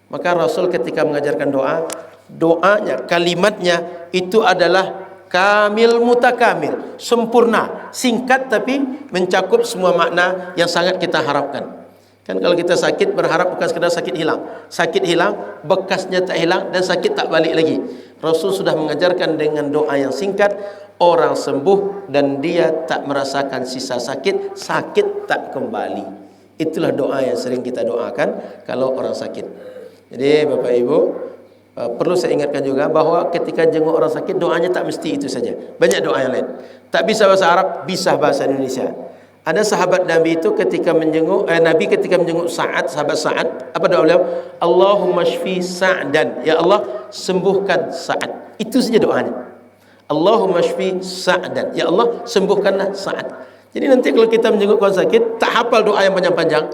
Maka Rasul ketika mengajarkan doa, doanya, kalimatnya itu adalah kamil mutakamil, sempurna, singkat tapi mencakup semua makna yang sangat kita harapkan. Kan kalau kita sakit berharap bukan sekadar sakit hilang. Sakit hilang, bekasnya tak hilang dan sakit tak balik lagi. Rasul sudah mengajarkan dengan doa yang singkat, orang sembuh dan dia tak merasakan sisa sakit, sakit tak kembali. Itulah doa yang sering kita doakan kalau orang sakit. Jadi Bapak Ibu, perlu saya ingatkan juga bahwa ketika jenguk orang sakit, doanya tak mesti itu saja. Banyak doa yang lain. Tak bisa bahasa Arab, bisa bahasa Indonesia. Ada sahabat Nabi itu ketika menjenguk Nabi ketika menjenguk Sa'ad, sahabat Sa'ad, apa doa beliau? Allahumma shfi Sa'dan. Ya Allah, sembuhkan Sa'ad. Itu saja doanya. Allahumma shfi Sa'dan. Ya Allah, sembuhkanlah Sa'ad. Jadi nanti kalau kita menjenguk orang sakit, tak hafal doa yang panjang-panjang,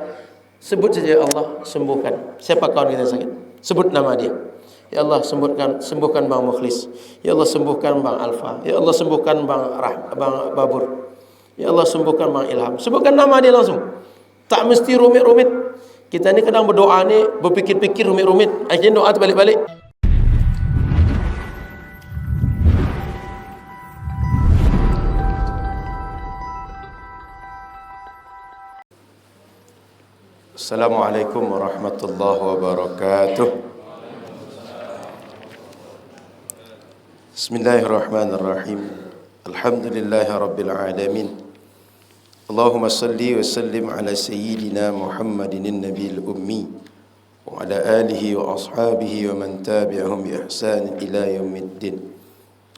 sebut saja, ya Allah, sembuhkan. Siapa kawan kita sakit? Sebut nama dia. Ya Allah, sembuhkan Bang Mukhlis. Ya Allah, sembuhkan Bang Alfa. Ya Allah, sembuhkan Bang Babur. Ya Allah, sembuhkan Bang Ilham. Sebutkan nama dia langsung. Tak mesti rumit-rumit. Kita ni kadang berdoa ni berpikir-pikir rumit-rumit, akhirnya doa terbalik-balik. Assalamualaikum warahmatullahi wabarakatuh. Bismillahirrahmanirrahim. Alhamdulillahi rabbil alamin. Allahumma salli wa sallim ala sayyidina Muhammadin nabiyil ummi wa ala alihi wa ashabihi wa man tabi'ahum bi ihsan ila yaumiddin.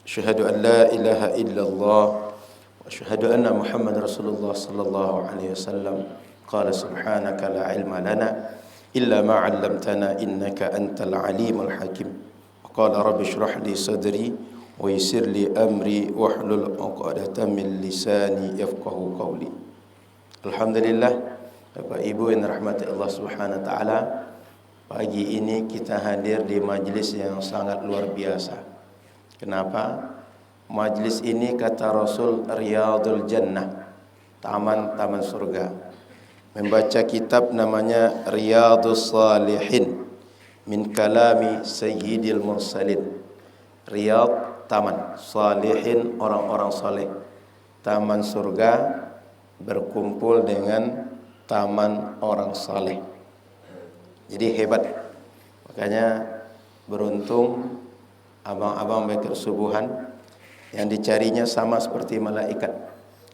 Asyhadu an la ilaha illallah wa asyhadu anna Muhammadar Rasulullah sallallahu alaihi wasallam. Qala subhanaka la ilma lana illa ma 'allamtana innaka antal alimul hakim. Qala rabbi shrah li sadri wa yassir li amri wahlul 'uqdatam min lisani yafqahu qawli. Alhamdulillah, Bapak Ibu yang dirahmati Allah Subhanahu wa taala, pagi ini kita hadir di majlis yang sangat luar biasa. Kenapa? Majlis ini kata Rasul Riyadul Jannah, taman-taman surga. Membaca kitab namanya Riyadus Salihin min kalami Sayyidil Mursalin. Riyad, taman, salihin, orang-orang saleh. Taman surga berkumpul dengan taman orang saleh. Jadi hebat. Makanya beruntung abang-abang baik subuhan yang dicarinya sama seperti malaikat.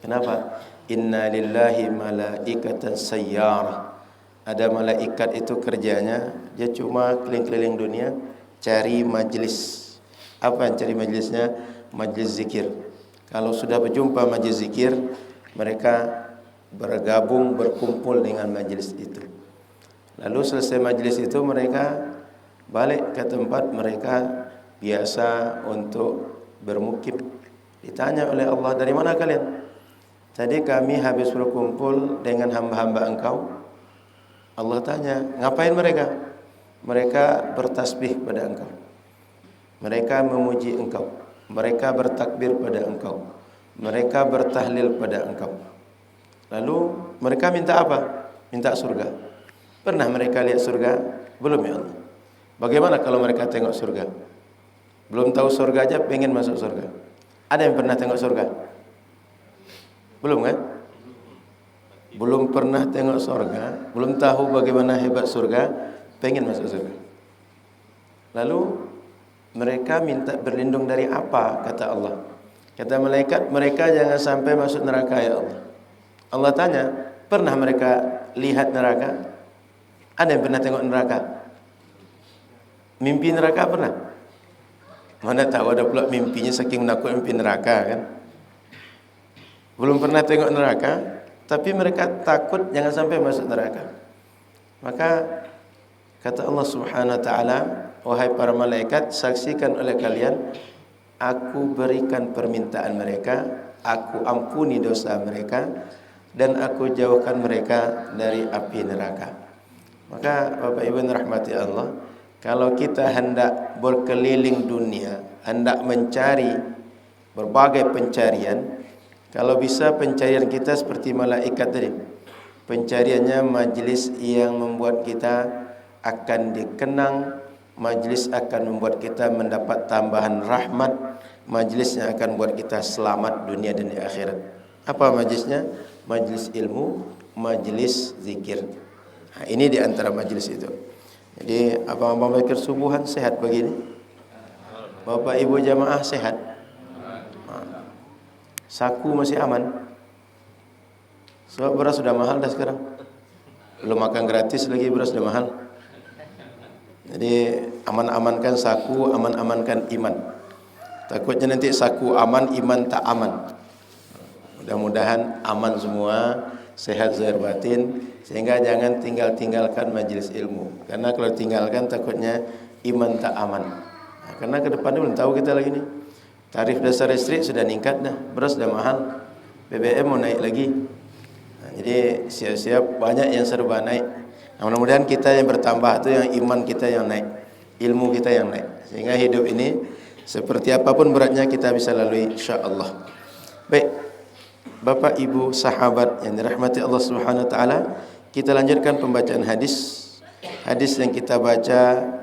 Kenapa? Inna lillahi malaikatan sayyarah. Ada malaikat itu kerjanya dia cuma keliling-keliling dunia cari majlis. Apa yang cari majlisnya? Majlis zikir. Kalau sudah berjumpa majlis zikir, mereka bergabung, berkumpul dengan majlis itu. Lalu selesai majlis itu mereka balik ke tempat mereka biasa untuk bermukim. Ditanya oleh Allah, dari mana kalian? Tadi kami habis berkumpul dengan hamba-hamba engkau. Allah tanya, ngapain mereka? Mereka bertasbih pada engkau. Mereka memuji engkau. Mereka bertakbir pada engkau. Mereka bertahlil pada engkau. Lalu mereka minta apa? Minta surga. Pernah mereka lihat surga? Belum ya Allah. Bagaimana kalau mereka tengok surga? Belum tahu surga aja pengen masuk surga. Ada yang pernah tengok surga? Belum kan? Belum pernah tengok surga, belum tahu bagaimana hebat surga, pengen masuk surga. Lalu mereka minta berlindung dari apa? Kata Allah. Kata malaikat, mereka jangan sampai masuk neraka ya Allah. Allah tanya, pernah mereka lihat neraka? Ada yang pernah tengok neraka? Mimpi neraka pernah? Mana tahu ada pula mimpinya saking menakut mimpi neraka kan? Belum pernah tengok neraka, tapi mereka takut jangan sampai masuk neraka. Maka kata Allah Subhanahu wa taala, wahai para malaikat, saksikan oleh kalian, aku berikan permintaan mereka, aku ampuni dosa mereka, dan aku jauhkan mereka dari api neraka. Maka Bapak Ibu yang rahmati Allah, kalau kita hendak berkeliling dunia, hendak mencari berbagai pencarian, kalau bisa pencarian kita seperti malaikat tadi. Pencariannya majlis yang membuat kita akan dikenang, majlis akan membuat kita mendapat tambahan rahmat, majlis yang akan buat kita selamat dunia dan di akhirat. Apa majlisnya? Majlis ilmu, majlis zikir. Ini di antara majlis itu. Jadi abang-abang bakir subuhan sehat pagi ini? Bapak ibu jamaah sehat? Saku masih aman? Sebab beras sudah mahal dah sekarang. Belum makan gratis lagi, beras sudah mahal. Jadi aman-amankan saku, aman-amankan iman. Takutnya nanti saku aman, iman tak aman. Mudah-mudahan aman semua, sehat zahir batin, sehingga jangan tinggalkan majlis ilmu. Karena kalau tinggalkan takutnya iman tak aman. Karena ke depannya belum tahu kita lagi nih. Tarif dasar listrik sudah meningkat dah, beras sudah mahal, BBM mau naik lagi. Jadi siap-siap banyak yang serba naik. Mudah-mudahan kita yang bertambah itu yang iman kita yang naik, ilmu kita yang naik, sehingga hidup ini seperti apapun beratnya kita bisa lalui insya-Allah. Baik, Bapak Ibu sahabat yang dirahmati Allah Subhanahu wa taala, kita lanjutkan pembacaan hadis. Hadis yang kita baca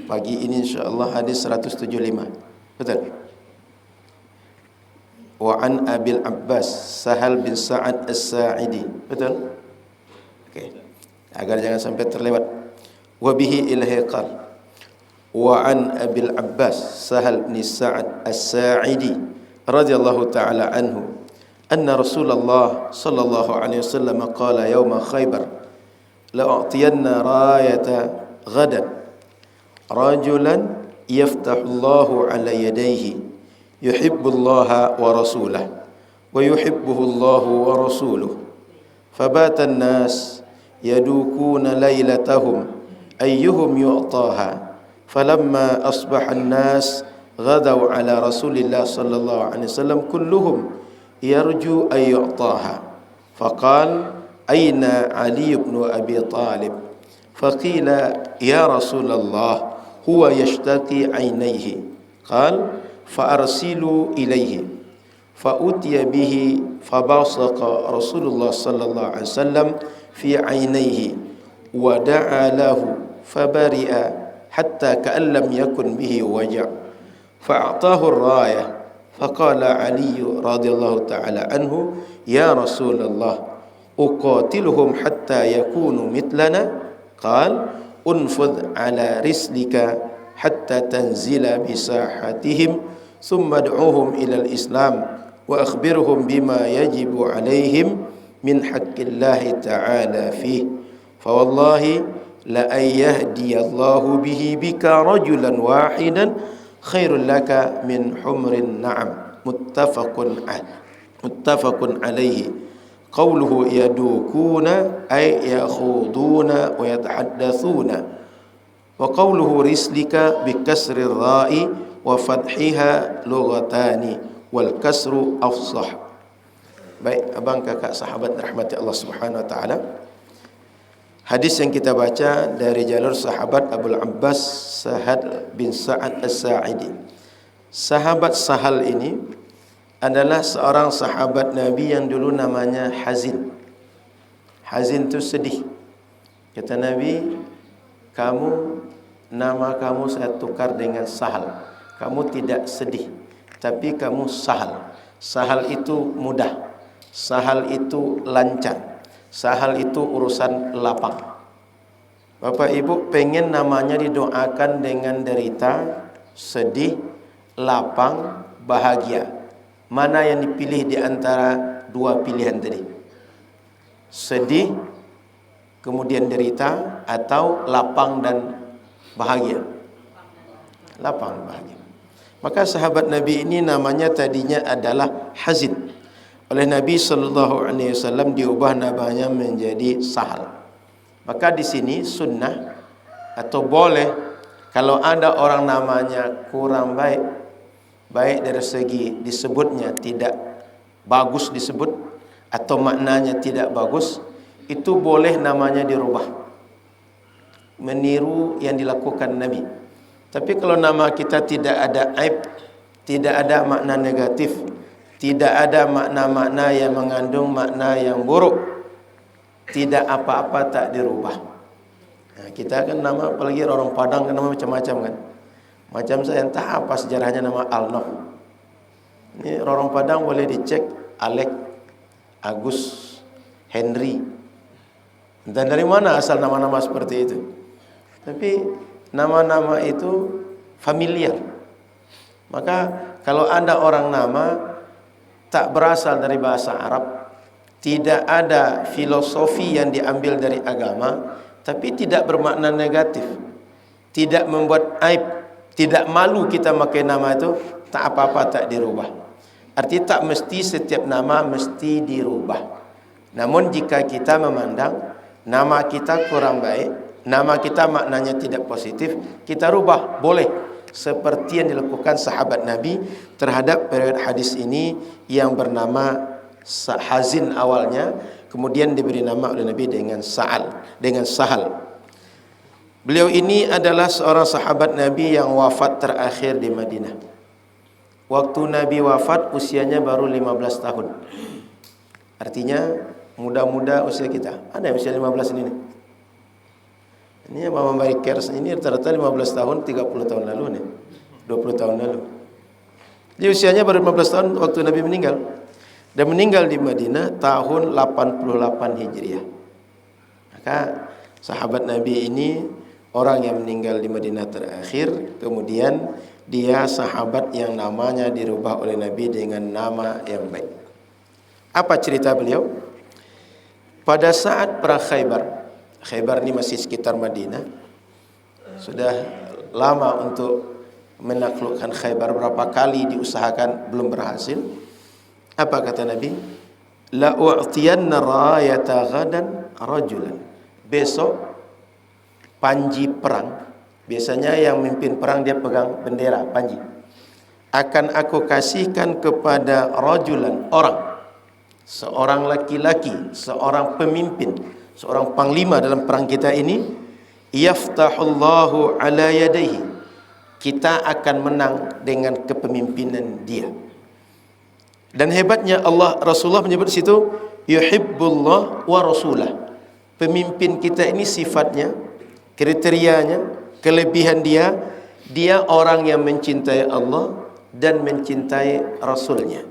pagi ini insya-Allah hadis 175. Betul? Wa an Abil Abbas Sahal bin Sa'ad As-Sa'idi. Betul? Okey. Agar jangan sampai terlewat. Wa bihi ilahi qal. Wa an Abil Abbas Sahal bin Sa'ad As-Sa'idi radhiyallahu ta'ala anhu anna Rasulullah sallallahu alaihi wasallam qala yawma Khaybar la a'tiyanna rayata ghadan rajulan yaftahu Allahu ala yadayhi yuhibbullaha wa rasulahu wa yuhibbuhu Allahu wa rasuluhu fabata an-nas yadukuna laylatahum ayyuhum yu'taha falamma asbaha an-nas ghadaw ala Rasulillah sallallahu alaihi wasallam kulluhum yarju ay yu'taha faqala aina Ali ibn Abi Talib faqila ya Rasulullah huwa yashtaki aynayhi qala فأرسلوا إليه فأتي به فبصق رسول الله صلى الله عليه وسلم في عينيه ودعا له فبرئ حتى كأن لم يكن به وجع فأعطاه الراية فقال علي رضي الله تعالى عنه يا رسول الله أقاتلهم حتى يكونوا مثلنا قال انفذ على رسلك حتى تنزل بساحتهم ثم ادعوهم إلى الإسلام وأخبرهم بما يجب عليهم من حق الله تعالى فيه فوالله لأن يهدي الله به بك رجلا واحدا خير لك من حمر النعم متفق عليه قوله يدوكون أي يخوضون ويتحدثون وقوله رسلك بكسر الراء وفتحها لغتان والكسر أفصح. Baik, abang kakak sahabat rahmati Allah Subhanahu wa taala. Hadis yang kita baca dari jalur sahabat Abul Abbas Sahal bin Sa'ad As-Sa'idi. Sahabat Sahal ini adalah seorang sahabat Nabi yang dulu namanya Hazin. Hazin itu sedih. Kata Nabi, nama kamu saya tukar dengan Sahal. Kamu tidak sedih, tapi kamu Sahal. Sahal itu mudah, Sahal itu lancar, Sahal itu urusan lapang. Bapak Ibu pengen namanya didoakan dengan derita, sedih, lapang, bahagia. Mana yang dipilih di antara dua pilihan tadi? Sedih, kemudian derita, atau lapang dan bahagia? Lapang dan bahagia. Maka sahabat Nabi ini namanya tadinya adalah Hazin. Oleh Nabi SAW diubah namanya menjadi Sahal. Maka di sini sunnah atau boleh kalau ada orang namanya kurang baik, baik dari segi disebutnya tidak bagus disebut atau maknanya tidak bagus, itu boleh namanya dirubah, meniru yang dilakukan Nabi. Tapi kalau nama kita tidak ada aib, tidak ada makna negatif, tidak ada makna-makna yang mengandung makna yang buruk, tidak apa-apa tak dirubah. Nah, kita kan nama, apalagi orang Padang kan nama macam-macam kan. Macam saya entah apa sejarahnya nama Alnof. Ini orang Padang boleh dicek Alek, Agus, Henry. Dan dari mana asal nama-nama seperti itu? Tapi nama-nama itu familiar. Maka kalau ada orang nama tak berasal dari bahasa Arab, tidak ada filosofi yang diambil dari agama, tapi tidak bermakna negatif, tidak membuat aib, tidak malu kita pakai nama itu, tak apa-apa, tak dirubah. Artinya tak mesti setiap nama mesti dirubah. Namun jika kita memandang nama kita kurang baik, nama kita maknanya tidak positif, kita rubah, boleh. Seperti yang dilakukan sahabat Nabi terhadap periode hadis ini yang bernama Hazin awalnya, kemudian diberi nama oleh Nabi dengan Sahal. Beliau ini adalah seorang sahabat Nabi yang wafat terakhir di Madinah. Waktu Nabi wafat usianya baru 15 tahun. Artinya muda-muda usia kita. Ada yang usia 15 ini nih. Ini Mama Barikers ini rata-rata 15 tahun, 30 tahun lalu nih. 20 tahun lalu. Jadi usianya baru 15 tahun waktu Nabi meninggal. Dan meninggal di Madinah tahun 88 Hijriah. Maka sahabat Nabi ini orang yang meninggal di Madinah terakhir, kemudian dia sahabat yang namanya dirubah oleh Nabi dengan nama yang baik. Apa cerita beliau? Pada saat perang Khaybar ini masih sekitar Madinah. Sudah lama untuk menaklukkan Khaybar, berapa kali diusahakan belum berhasil. Apa kata Nabi? La u'tiyanna rayata ghadan rajulan. Besok panji perang. Biasanya yang memimpin perang dia pegang bendera panji. Akan aku kasihkan kepada rajulan, orang. Seorang laki-laki, seorang pemimpin, seorang panglima dalam perang kita ini. Yaftahullahu ala yadayhi. Kita akan menang dengan kepemimpinan dia. Dan hebatnya Rasulullah menyebut di situ yuhibbullah wa rasulah. Pemimpin kita ini sifatnya, kriterianya, kelebihan dia orang yang mencintai Allah dan mencintai Rasulnya.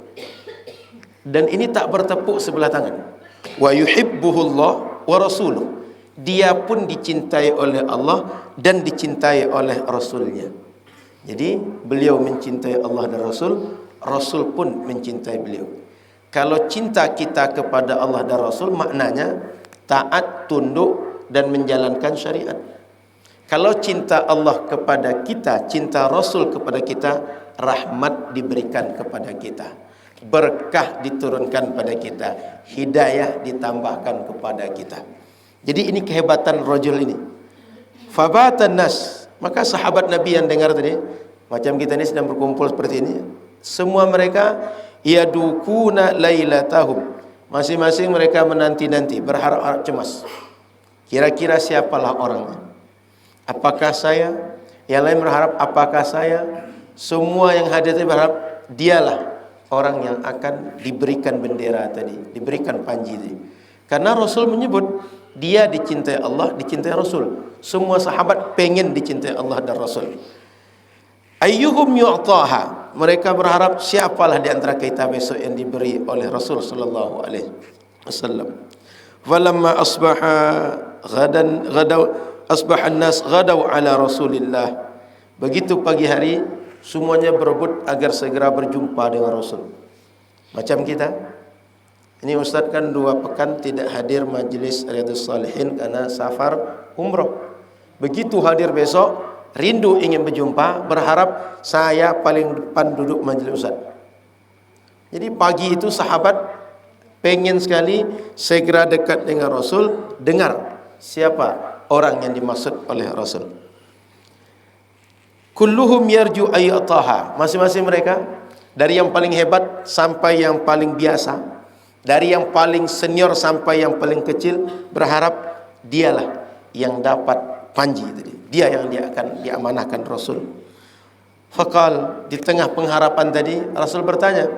Dan ini tak bertepuk sebelah tangan. Wa yuhibbuhullah wa rasuluh. Dia pun dicintai oleh Allah dan dicintai oleh Rasulnya. Jadi beliau mencintai Allah dan Rasul, Rasul pun mencintai beliau. Kalau cinta kita kepada Allah dan Rasul maknanya taat, tunduk dan menjalankan syariat. Kalau cinta Allah kepada kita, cinta Rasul kepada kita, rahmat diberikan kepada kita, berkah diturunkan pada kita, hidayah ditambahkan kepada kita. Jadi ini kehebatan rajul ini. Fabatan nas, maka sahabat Nabi yang dengar tadi, macam kita ini sedang berkumpul seperti ini, semua mereka yadukuna lailatahum, masing-masing mereka menanti-nanti, berharap-harap cemas. Kira-kira siapalah orangnya? Apakah saya? Yang lain berharap apakah saya? Semua yang hadir berharap dialah orang yang akan diberikan bendera tadi, diberikan panji tadi. Karena Rasul menyebut dia dicintai Allah, dicintai Rasul. Semua sahabat pengen dicintai Allah dan Rasul. Ayyuhum yu'taha, mereka berharap siapalah di antara kita besok yang diberi oleh Rasul sallallahu alaihi wasallam. Falamma asbaha an-nas ghadaw ala Rasulillah. Begitu pagi hari semuanya berebut agar segera berjumpa dengan Rasul. Macam kita ini, Ustaz kan 2 pekan tidak hadir majlis Riyadhus Shalihin karena safar umroh. Begitu hadir besok, rindu ingin berjumpa, berharap saya paling depan duduk majlis Ustaz. Jadi pagi itu sahabat pengen sekali segera dekat dengan Rasul, dengar siapa orang yang dimaksud oleh Rasul. Kulluhum yarju ayyataha, masing-masing mereka dari yang paling hebat sampai yang paling biasa, dari yang paling senior sampai yang paling kecil, berharap dialah yang dapat panji tadi, dia yang dia akan diamanahkan Rasul. Faqal, di tengah pengharapan tadi Rasul bertanya,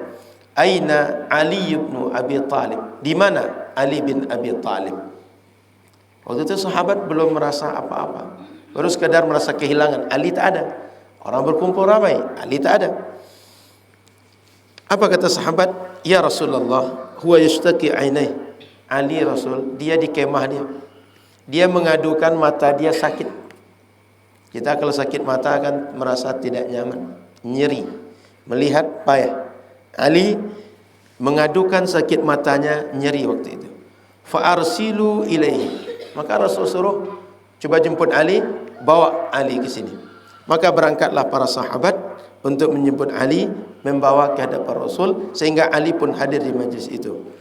aina Ali bin Abi Talib, di mana Ali bin Abi Talib? Waktu itu sahabat belum merasa apa-apa, baru sekadar merasa kehilangan. Ali tak ada, orang berkumpul ramai, Ali tak ada. Apa kata sahabat? Ya Rasulullah, huwa yashtaki ainai. Ali Rasul, dia di kemah dia mengadukan mata dia sakit. Kita kalau sakit mata akan merasa tidak nyaman, nyeri, melihat payah. Ali mengadukan sakit matanya, nyeri waktu itu. Fa arsilu ilaihi. Maka Rasul suruh, coba jemput Ali, bawa Ali ke sini. Maka berangkatlah para sahabat untuk menjemput Ali, membawa ke hadapan Rasul, sehingga Ali pun hadir di majlis itu.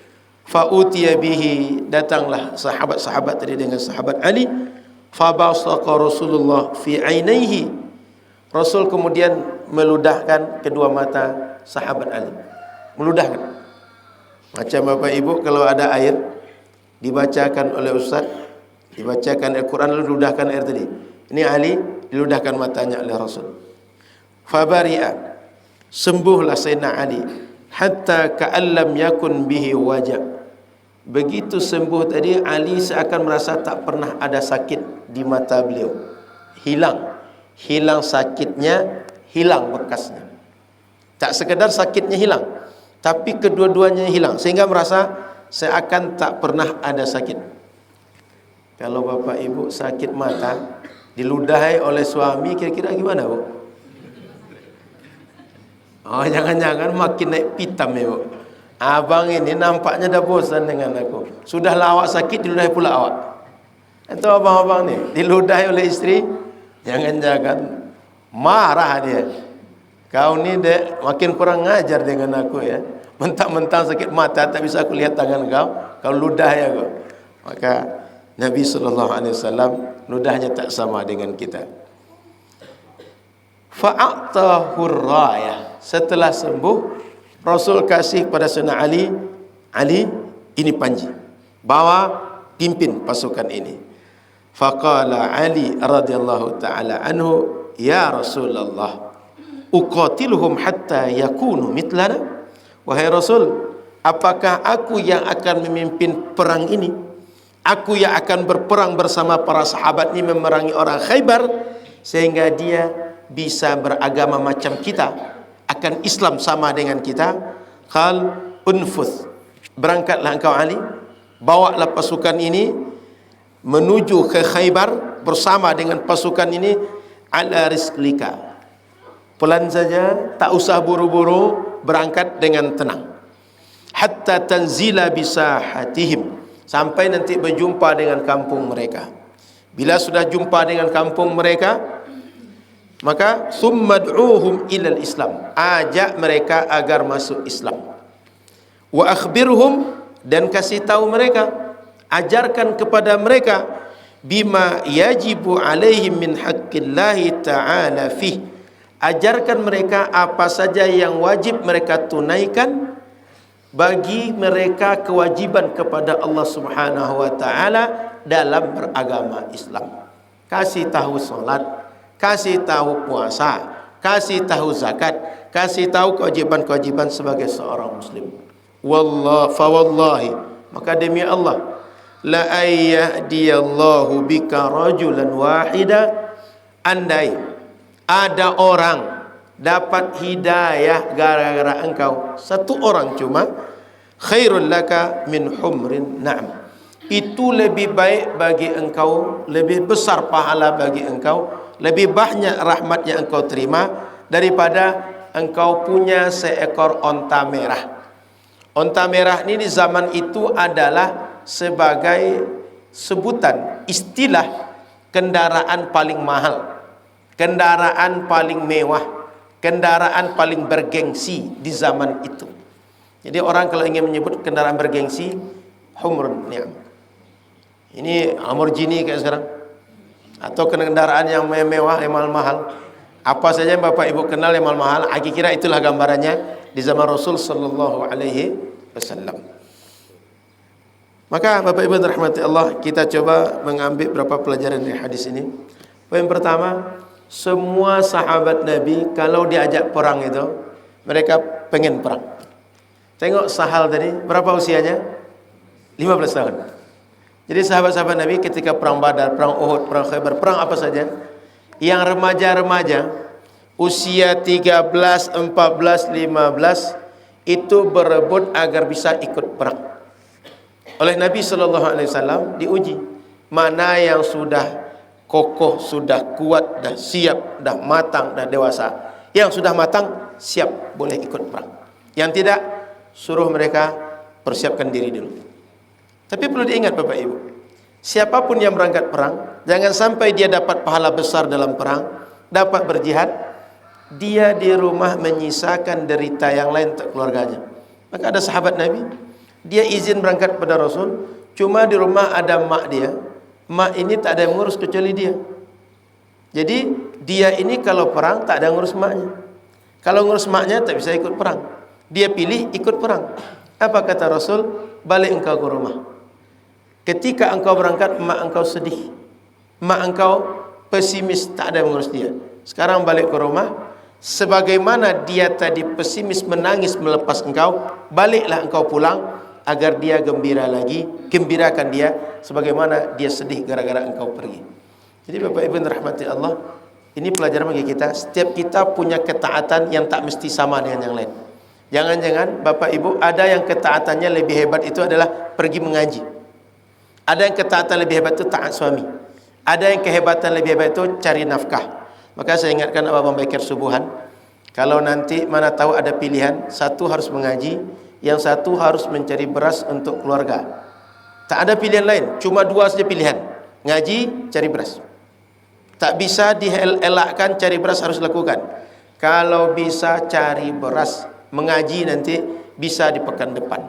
Fa utiya bihi, datanglah sahabat-sahabat tadi dengan sahabat Ali. Fa basaqa Rasulullah fi ainaihi. Rasul kemudian meludahkan kedua mata sahabat Ali. Meludahkan. Macam Bapak Ibu kalau ada air dibacakan oleh ustaz, dibacakan Al-Quran lalu diludahkan air tadi. Ini Ali diludahkan matanya oleh Rasul. Fabari'a, sembuhlah Sayyidina Ali hatta ka'allam yakun bihi wajah. Begitu sembuh tadi, Ali seakan merasa tak pernah ada sakit di mata beliau. Hilang sakitnya, hilang bekasnya. Tak sekedar sakitnya hilang, tapi kedua-duanya hilang, sehingga merasa seakan tak pernah ada sakit. Kalau Bapak Ibu sakit mata diludahi oleh suami, kira-kira gimana, Bu? Oh, jangan-jangan makin naik pitam ya, Bu. Abang ini nampaknya dah bosan dengan aku. Sudahlah awak sakit, diludahi pula awak. Itu abang-abang ni diludahi oleh isteri, jangan-jangan marah dia. Kau ni dek makin kurang ngajar dengan aku ya. Mentang-mentang sakit mata tak bisa aku lihat tangan kau ludahi aku. Maka Nabi SAW ludahnya tak sama dengan kita. Fa'atahu rayah. Setelah sembuh, Rasul kasih pada Sayyidina Ali, Ali ini panji, bawa pimpin pasukan ini. Faqala Ali radhiyallahu ta'ala anhu, ya Rasulullah, uqatiluhum hatta yakunu mitlana. Wahai Rasul, apakah aku yang akan memimpin perang ini? Aku yang akan berperang bersama para sahabat ini memerangi orang Khaybar, sehingga dia bisa beragama macam kita, akan Islam sama dengan kita. Qal unfuth, berangkatlah engkau Ali, bawalah pasukan ini menuju ke Khaybar bersama dengan pasukan ini, ala rizqlika, pelan saja, tak usah buru-buru, berangkat dengan tenang. Hatta tanzila bisahatihim, sampai nanti berjumpa dengan kampung mereka. Bila sudah jumpa dengan kampung mereka, maka summad'uhum ilal Islam, ajak mereka agar masuk Islam. Wa akhbirhum, dan kasih tahu mereka, ajarkan kepada mereka, bima yajibu alaihim min haqqillahi ta'ala fih, ajarkan mereka apa saja yang wajib mereka tunaikan bagi mereka kewajiban kepada Allah Subhanahu wa taala dalam beragama Islam. Kasih tahu salat, kasih tahu puasa, kasih tahu zakat, kasih tahu kewajiban-kewajiban sebagai seorang muslim. Wallahi, maka demi Allah, la ayyahdiyallahu bika rajulan wahida, andai ada orang dapat hidayah gara-gara engkau, satu orang cuma, khairul laka min humrin na'am, itu lebih baik bagi engkau, lebih besar pahala bagi engkau, lebih banyak rahmat yang engkau terima daripada engkau punya seekor onta merah. Onta merah ini di zaman itu adalah sebagai sebutan, istilah kendaraan paling mahal, kendaraan paling mewah, kendaraan paling bergengsi di zaman itu. Jadi orang kalau ingin menyebut kendaraan bergengsi, humrun ni'am. Ini Lamborghini kayak sekarang, atau kendaraan yang mewah, yang mahal-mahal. Apa saja yang Bapak Ibu kenal yang mahal-mahal, aku kira itulah gambarannya di zaman Rasul sallallahu alaihi wasallam. Maka Bapak Ibu rahmati Allah, kita coba mengambil beberapa pelajaran dari hadis ini. Poin pertama, semua sahabat Nabi kalau diajak perang itu, mereka pengen perang. Tengok Sahal tadi, berapa usianya? 15 tahun. Jadi sahabat-sahabat Nabi ketika perang Badar, perang Uhud, perang Khaybar, perang apa saja, yang remaja-remaja usia 13, 14, 15 itu berebut agar bisa ikut perang. Oleh Nabi SAW diuji, mana yang sudah kokoh, sudah kuat, dah siap, dah matang, dah dewasa. Yang sudah matang siap boleh ikut perang. Yang tidak, suruh mereka persiapkan diri dulu. Tapi perlu diingat Bapak Ibu, siapapun yang berangkat perang, jangan sampai dia dapat pahala besar dalam perang, dapat berjihad, dia di rumah menyisakan derita yang lain untuk keluarganya. Maka ada sahabat Nabi, dia izin berangkat pada Rasul, cuma di rumah ada mak dia. Mak ini tak ada yang ngurus kecuali dia. Jadi dia ini kalau perang tak ada yang ngurus maknya. Kalau ngurus maknya tak bisa ikut perang. Dia pilih ikut perang. Apa kata Rasul? Balik engkau ke rumah. Ketika engkau berangkat, mak engkau sedih, mak engkau pesimis, tak ada yang mengurus dia. Sekarang balik ke rumah, sebagaimana dia tadi pesimis menangis melepas engkau, baliklah engkau pulang agar dia gembira lagi, gembirakan dia sebagaimana dia sedih gara-gara engkau pergi. Jadi Bapak Ibu rahmati Allah, ini pelajaran bagi kita. Setiap kita punya ketaatan yang tak mesti sama dengan yang lain. Jangan-jangan Bapak Ibu ada yang ketaatannya lebih hebat itu adalah pergi mengaji. Ada yang ketaatan lebih hebat itu taat suami. Ada yang kehebatan lebih hebat itu cari nafkah. Maka saya ingatkan Abang Bekir subuhan, kalau nanti mana tahu ada pilihan, satu harus mengaji, yang satu harus mencari beras untuk keluarga. Tak ada pilihan lain, cuma dua saja pilihan, ngaji, cari beras. Tak bisa dielakkan, cari beras harus lakukan. Kalau bisa cari beras, mengaji nanti bisa di pekan depan,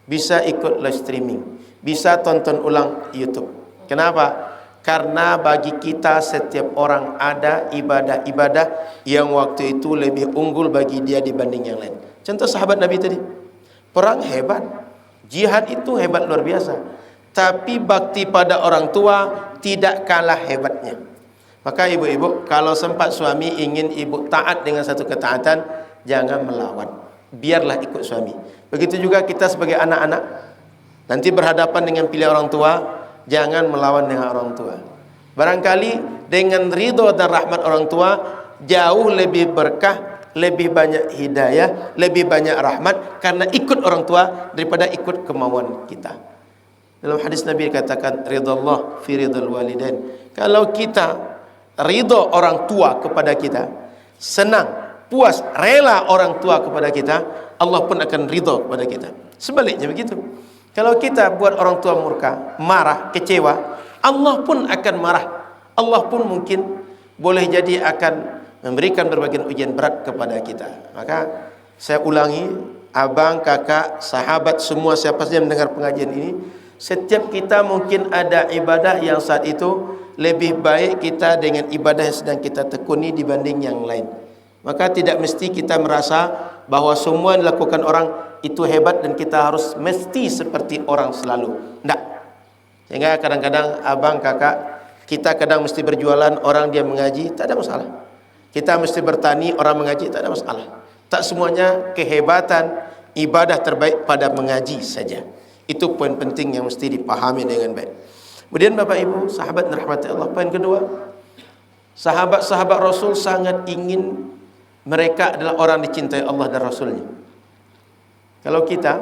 bisa ikut live streaming, bisa tonton ulang YouTube. Kenapa? Karena bagi kita setiap orang ada ibadah-ibadah yang waktu itu lebih unggul bagi dia dibanding yang lain. Contoh sahabat Nabi tadi, perang hebat, jihad itu hebat luar biasa, tapi bakti pada orang tua tidak kalah hebatnya. Maka ibu-ibu, kalau sempat suami ingin ibu taat dengan satu ketaatan, jangan melawan, biarlah ikut suami. Begitu juga kita sebagai anak-anak, nanti berhadapan dengan pilihan orang tua, jangan melawan dengan orang tua. Barangkali dengan ridho dan rahmat orang tua jauh lebih berkah, lebih banyak hidayah, lebih banyak rahmat karena ikut orang tua daripada ikut kemauan kita. Dalam hadis Nabi katakan ridallah fi ridal walidain. Kalau kita ridho orang tua kepada kita, senang, puas, rela orang tua kepada kita, Allah pun akan ridho kepada kita. Sebaliknya begitu. Kalau kita buat orang tua murka, marah, kecewa, Allah pun akan marah. Allah pun mungkin boleh jadi akan memberikan berbagai ujian berat kepada kita. Maka saya ulangi, abang, kakak, sahabat, semua siapa saja yang mendengar pengajian ini, setiap kita mungkin ada ibadah yang saat itu lebih baik kita dengan ibadah yang sedang kita tekuni dibanding yang lain. Maka tidak mesti kita merasa bahwa semua yang dilakukan orang itu hebat dan kita harus mesti seperti orang selalu. Tidak. Sehingga kadang-kadang abang, kakak, kita kadang mesti berjualan, orang dia mengaji, tak ada masalah. Kita mesti bertani, orang mengaji, tak ada masalah. Tak semuanya kehebatan ibadah terbaik pada mengaji saja. Itu poin penting yang mesti dipahami dengan baik. Kemudian Bapak Ibu, sahabat rahmati Allah, poin kedua, sahabat-sahabat Rasul sangat ingin mereka adalah orang dicintai Allah dan Rasulnya. Kalau kita,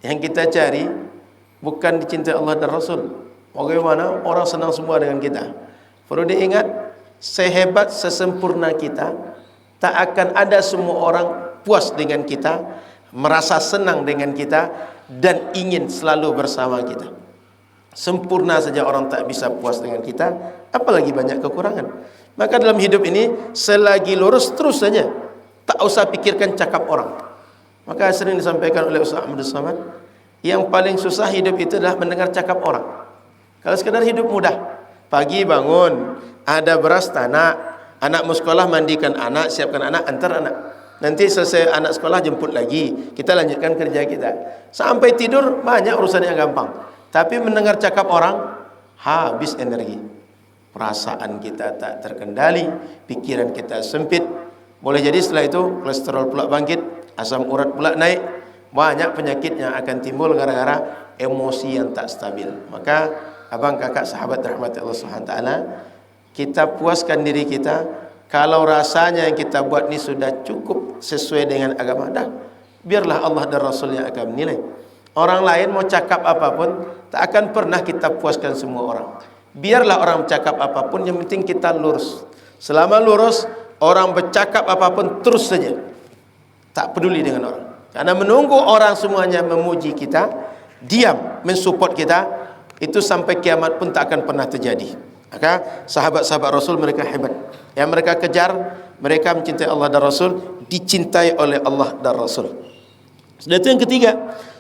yang kita cari bukan dicintai Allah dan Rasul, bagaimana orang senang semua dengan kita. Perlu diingat, sehebat sesempurna kita, tak akan ada semua orang puas dengan kita, merasa senang dengan kita, dan ingin selalu bersama kita. Sempurna saja orang tak bisa puas dengan kita, apalagi banyak kekurangan. Maka dalam hidup ini selagi lurus terus saja, tak usah pikirkan cakap orang. Maka sering disampaikan oleh Ustaz Ahmad Samad, yang paling susah hidup itu adalah mendengar cakap orang. Kalau sekadar hidup mudah, pagi bangun, ada beras tanak, anak mau sekolah mandikan anak, siapkan anak, antar anak. Nanti selesai anak sekolah jemput lagi, kita lanjutkan kerja kita. Sampai tidur banyak urusan yang gampang. Tapi mendengar cakap orang habis energi. Perasaan kita tak terkendali, pikiran kita sempit. Boleh jadi setelah itu kolesterol pula bangkit, asam urat pula naik, banyak penyakit yang akan timbul gara-gara emosi yang tak stabil. Maka abang kakak sahabat rahmat Allah Subhanahu taala, kita puaskan diri kita. Kalau rasanya yang kita buat ni sudah cukup sesuai dengan agama, dah biarlah Allah dan Rasul yang akan menilai. Orang lain mau cakap apapun, tak akan pernah kita puaskan semua orang. Biarlah orang cakap apapun, yang penting kita lurus. Selama lurus, orang bercakap apapun terus saja, tak peduli dengan orang. Karena menunggu orang semuanya memuji kita, diam mensupport kita, itu sampai kiamat pun tak akan pernah terjadi. Maka sahabat-sahabat Rasul mereka hebat. Yang mereka kejar, mereka mencintai Allah dan Rasul, dicintai oleh Allah dan Rasul. Dan itu yang ketiga,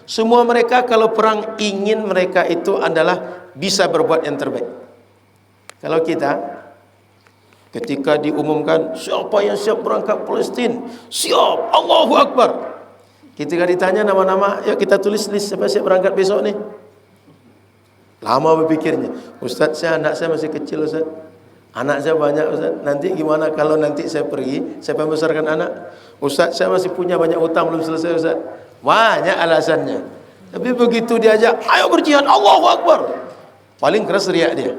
semua mereka kalau perang ingin mereka itu adalah bisa berbuat yang terbaik. Kalau kita ketika diumumkan siapa yang siap berangkat Palestin, siap, Allahu Akbar. Ketika ditanya nama-nama, ya kita tulis list siapa siap berangkat besok ni. Lama berpikirnya, Ustaz anak saya masih kecil Ustaz, anak saya banyak Ustaz, nanti gimana kalau nanti saya pergi, saya membesarkan anak. Ustaz saya masih punya banyak hutang belum selesai Ustaz. Banyak alasannya. Tapi begitu diajak, ayo berjihad, Allahu Akbar, paling keras riak dia.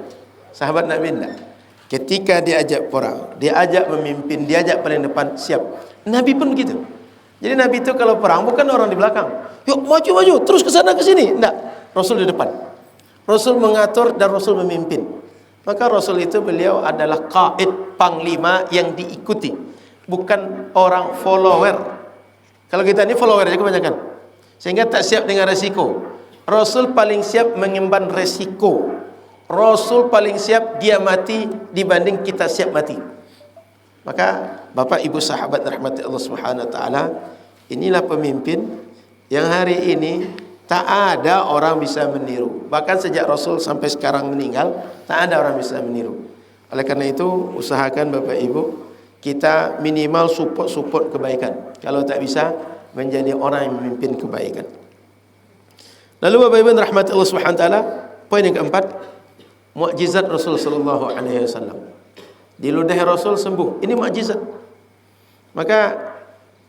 Sahabat Nabi tidak. Ketika diajak perang, diajak memimpin, diajak paling depan, siap. Nabi pun begitu. Jadi Nabi itu kalau perang bukan orang di belakang, yuk maju terus ke sana ke sini, tidak. Rasul di depan. Rasul mengatur dan Rasul memimpin. Maka Rasul itu beliau adalah qaid, panglima yang diikuti, bukan orang follower. Kalau kita ini follower aja kebanyakan, sehingga tak siap dengan resiko. Rasul paling siap mengemban resiko. Rasul paling siap dia mati dibanding kita siap mati. Maka Bapak Ibu sahabat rahmati Allah Subhanahu wa taala, inilah pemimpin yang hari ini tak ada orang bisa meniru. Bahkan sejak Rasul sampai sekarang meninggal, tak ada orang bisa meniru. Oleh karena itu, usahakan Bapak Ibu, kita minimal support kebaikan. Kalau tak bisa, menjadi orang yang memimpin kebaikan. Lalu Bapak Ibu rahmati Allah Subhanahu wa taala, poin yang keempat, mukjizat Rasul sallallahu alaihi wasallam. Di ludah Rasul sembuh. Ini mukjizat. Maka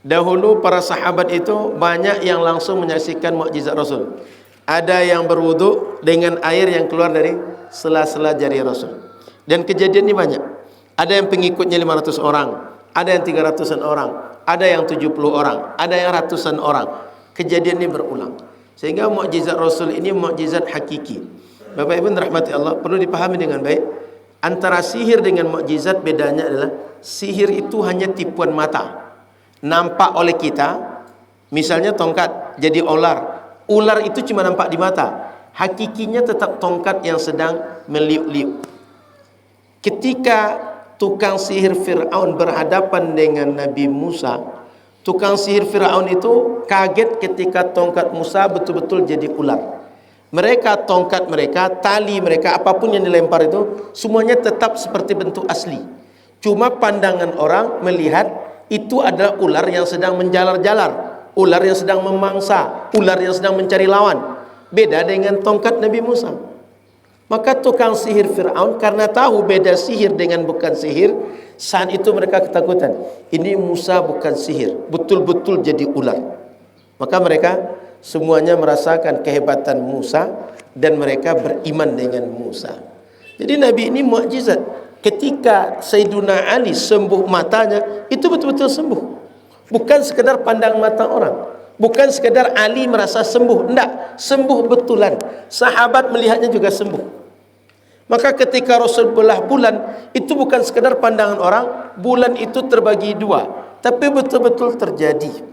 dahulu para sahabat itu banyak yang langsung menyaksikan mukjizat Rasul. Ada yang berwudu dengan air yang keluar dari sela-sela jari Rasul. Dan kejadian ini banyak. Ada yang pengikutnya 500 orang, ada yang 300-an orang, ada yang 70 orang, ada yang ratusan orang. Kejadian ini berulang. Sehingga mukjizat Rasul ini mukjizat hakiki. Bapak Ibu rahmati Allah, perlu dipahami dengan baik. Antara sihir dengan mukjizat bedanya adalah sihir itu hanya tipuan mata. Nampak oleh kita, misalnya tongkat jadi ular. Ular itu cuma nampak di mata. Hakikinya tetap tongkat yang sedang meliuk-liuk. Ketika tukang sihir Fir'aun berhadapan dengan Nabi Musa, tukang sihir Fir'aun itu kaget ketika tongkat Musa betul-betul jadi ular. Mereka, tongkat mereka, tali mereka, apapun yang dilempar itu semuanya tetap seperti bentuk asli. Cuma pandangan orang melihat itu adalah ular yang sedang menjalar-jalar, ular yang sedang memangsa, ular yang sedang mencari lawan. Beda dengan tongkat Nabi Musa. Maka tukang sihir Fir'aun karena tahu beda sihir dengan bukan sihir, saat itu mereka ketakutan. Ini Musa bukan sihir, betul-betul jadi ular. Maka mereka semuanya merasakan kehebatan Musa dan mereka beriman dengan Musa. Jadi Nabi ini mukjizat. Ketika Sayyiduna Ali sembuh matanya, itu betul-betul sembuh. Bukan sekedar pandang mata orang, bukan sekedar Ali merasa sembuh, tidak, sembuh betulan. Sahabat melihatnya juga sembuh. Maka ketika Rasul belah bulan, itu bukan sekedar pandangan orang, bulan itu terbagi dua, tapi betul-betul terjadi.